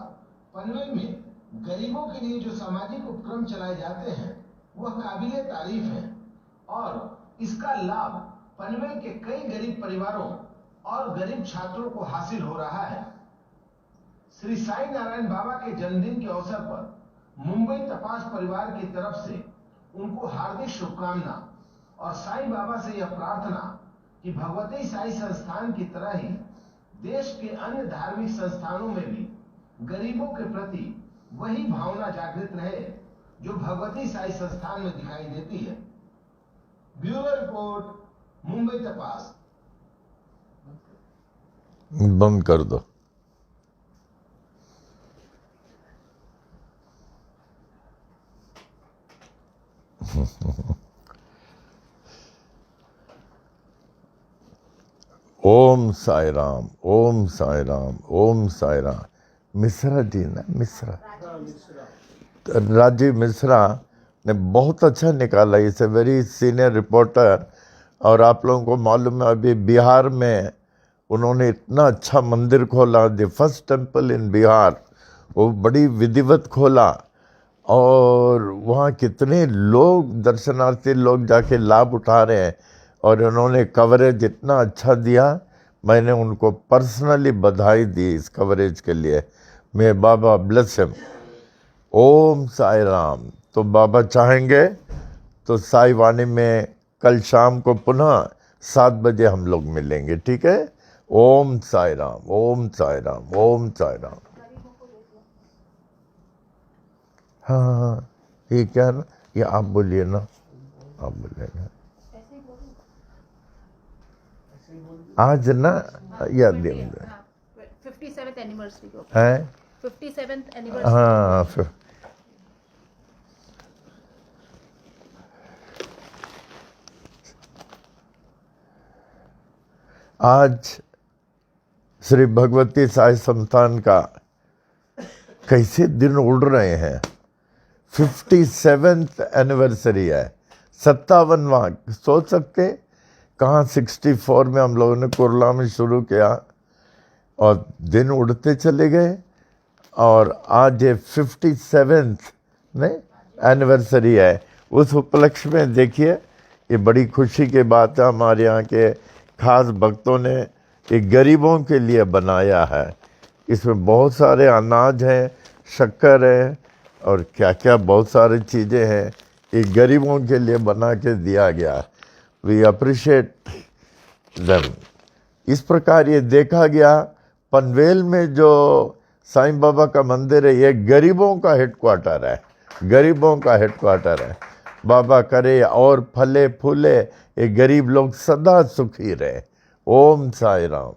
पनवेल में गरीबों के लिए जो सामाजिक उपक्रम चलाए जाते हैं वह काबिले तारीफ है और इसका लाभ पनवेल के कई गरीब परिवारों और गरीब छात्रों को हासिल हो रहा है। श्री साईं नारायण बाबा के जन्मदिन के अवसर पर मुंबई तपास परिवार की तरफ से उनको हार्दिक शुभकामना और साईं बाबा से यह प्रार्थना कि भगवती साई संस्थान की तरह ही देश के अन्य धार्मिक संस्थानों में भी गरीबों के प्रति वही भावना जागृत रहे जो भगवती साई संस्थान में दिखाई देती है। ब्यूरो रिपोर्ट, मुंबई तपास। बंद कर दो। ओम साई राम, ओम साई राम, ओम साई राम। मिश्रा जी ना, मिश्रा राजीव मिश्रा ने बहुत अच्छा निकाला। इस ए वेरी सीनियर रिपोर्टर। और आप लोगों को मालूम है अभी बिहार में उन्होंने इतना अच्छा मंदिर खोला, the first temple in Bihar, वो बड़ी विधिवत खोला। और वहाँ कितने लोग, दर्शनार्थी लोग जाके लाभ उठा रहे हैं। और उन्होंने कवरेज इतना अच्छा दिया, मैंने उनको पर्सनली बधाई दी इस कवरेज के लिए। मे बाबा ब्लेस हिम। ओम साई राम। तो बाबा चाहेंगे तो साई वाणी में कल शाम को पुनः 7 बजे हम लोग मिलेंगे, ठीक है? ओम साई राम, ओम साई राम, ओम साई राम। हाँ, ये क्या ना, ये आप बोलिए ना, आप बोलिए ना। आज ना याद देंगे 57th एनिवर्सरी को है। 57th anniversary. हाँ, आज श्री भगवती साई संस्थान का कैसे दिन उड़ रहे हैं। 57th एनिवर्सरी है, 57वां। सोच सकते कहाँ 64 में हम लोगों ने कुरला में शुरू किया और दिन उड़ते चले गए। और आज ये 57th में एनिवर्सरी है। उस उपलक्ष्य में देखिए, ये बड़ी खुशी की बात है। हमारे यहाँ के खास भक्तों ने ये गरीबों के लिए बनाया है। इसमें बहुत सारे अनाज हैं, शक्कर है और क्या क्या बहुत सारी चीज़ें हैं। ये गरीबों के लिए बना के दिया गया। We appreciate them. इस प्रकार ये देखा गया पनवेल में जो साईं बाबा का मंदिर है, ये गरीबों का हेडक्वार्टर है, गरीबों का हेडक्वार्टर है। बाबा करे और फले फूले, ये गरीब लोग सदा सुखी रहे। ओम साई राम।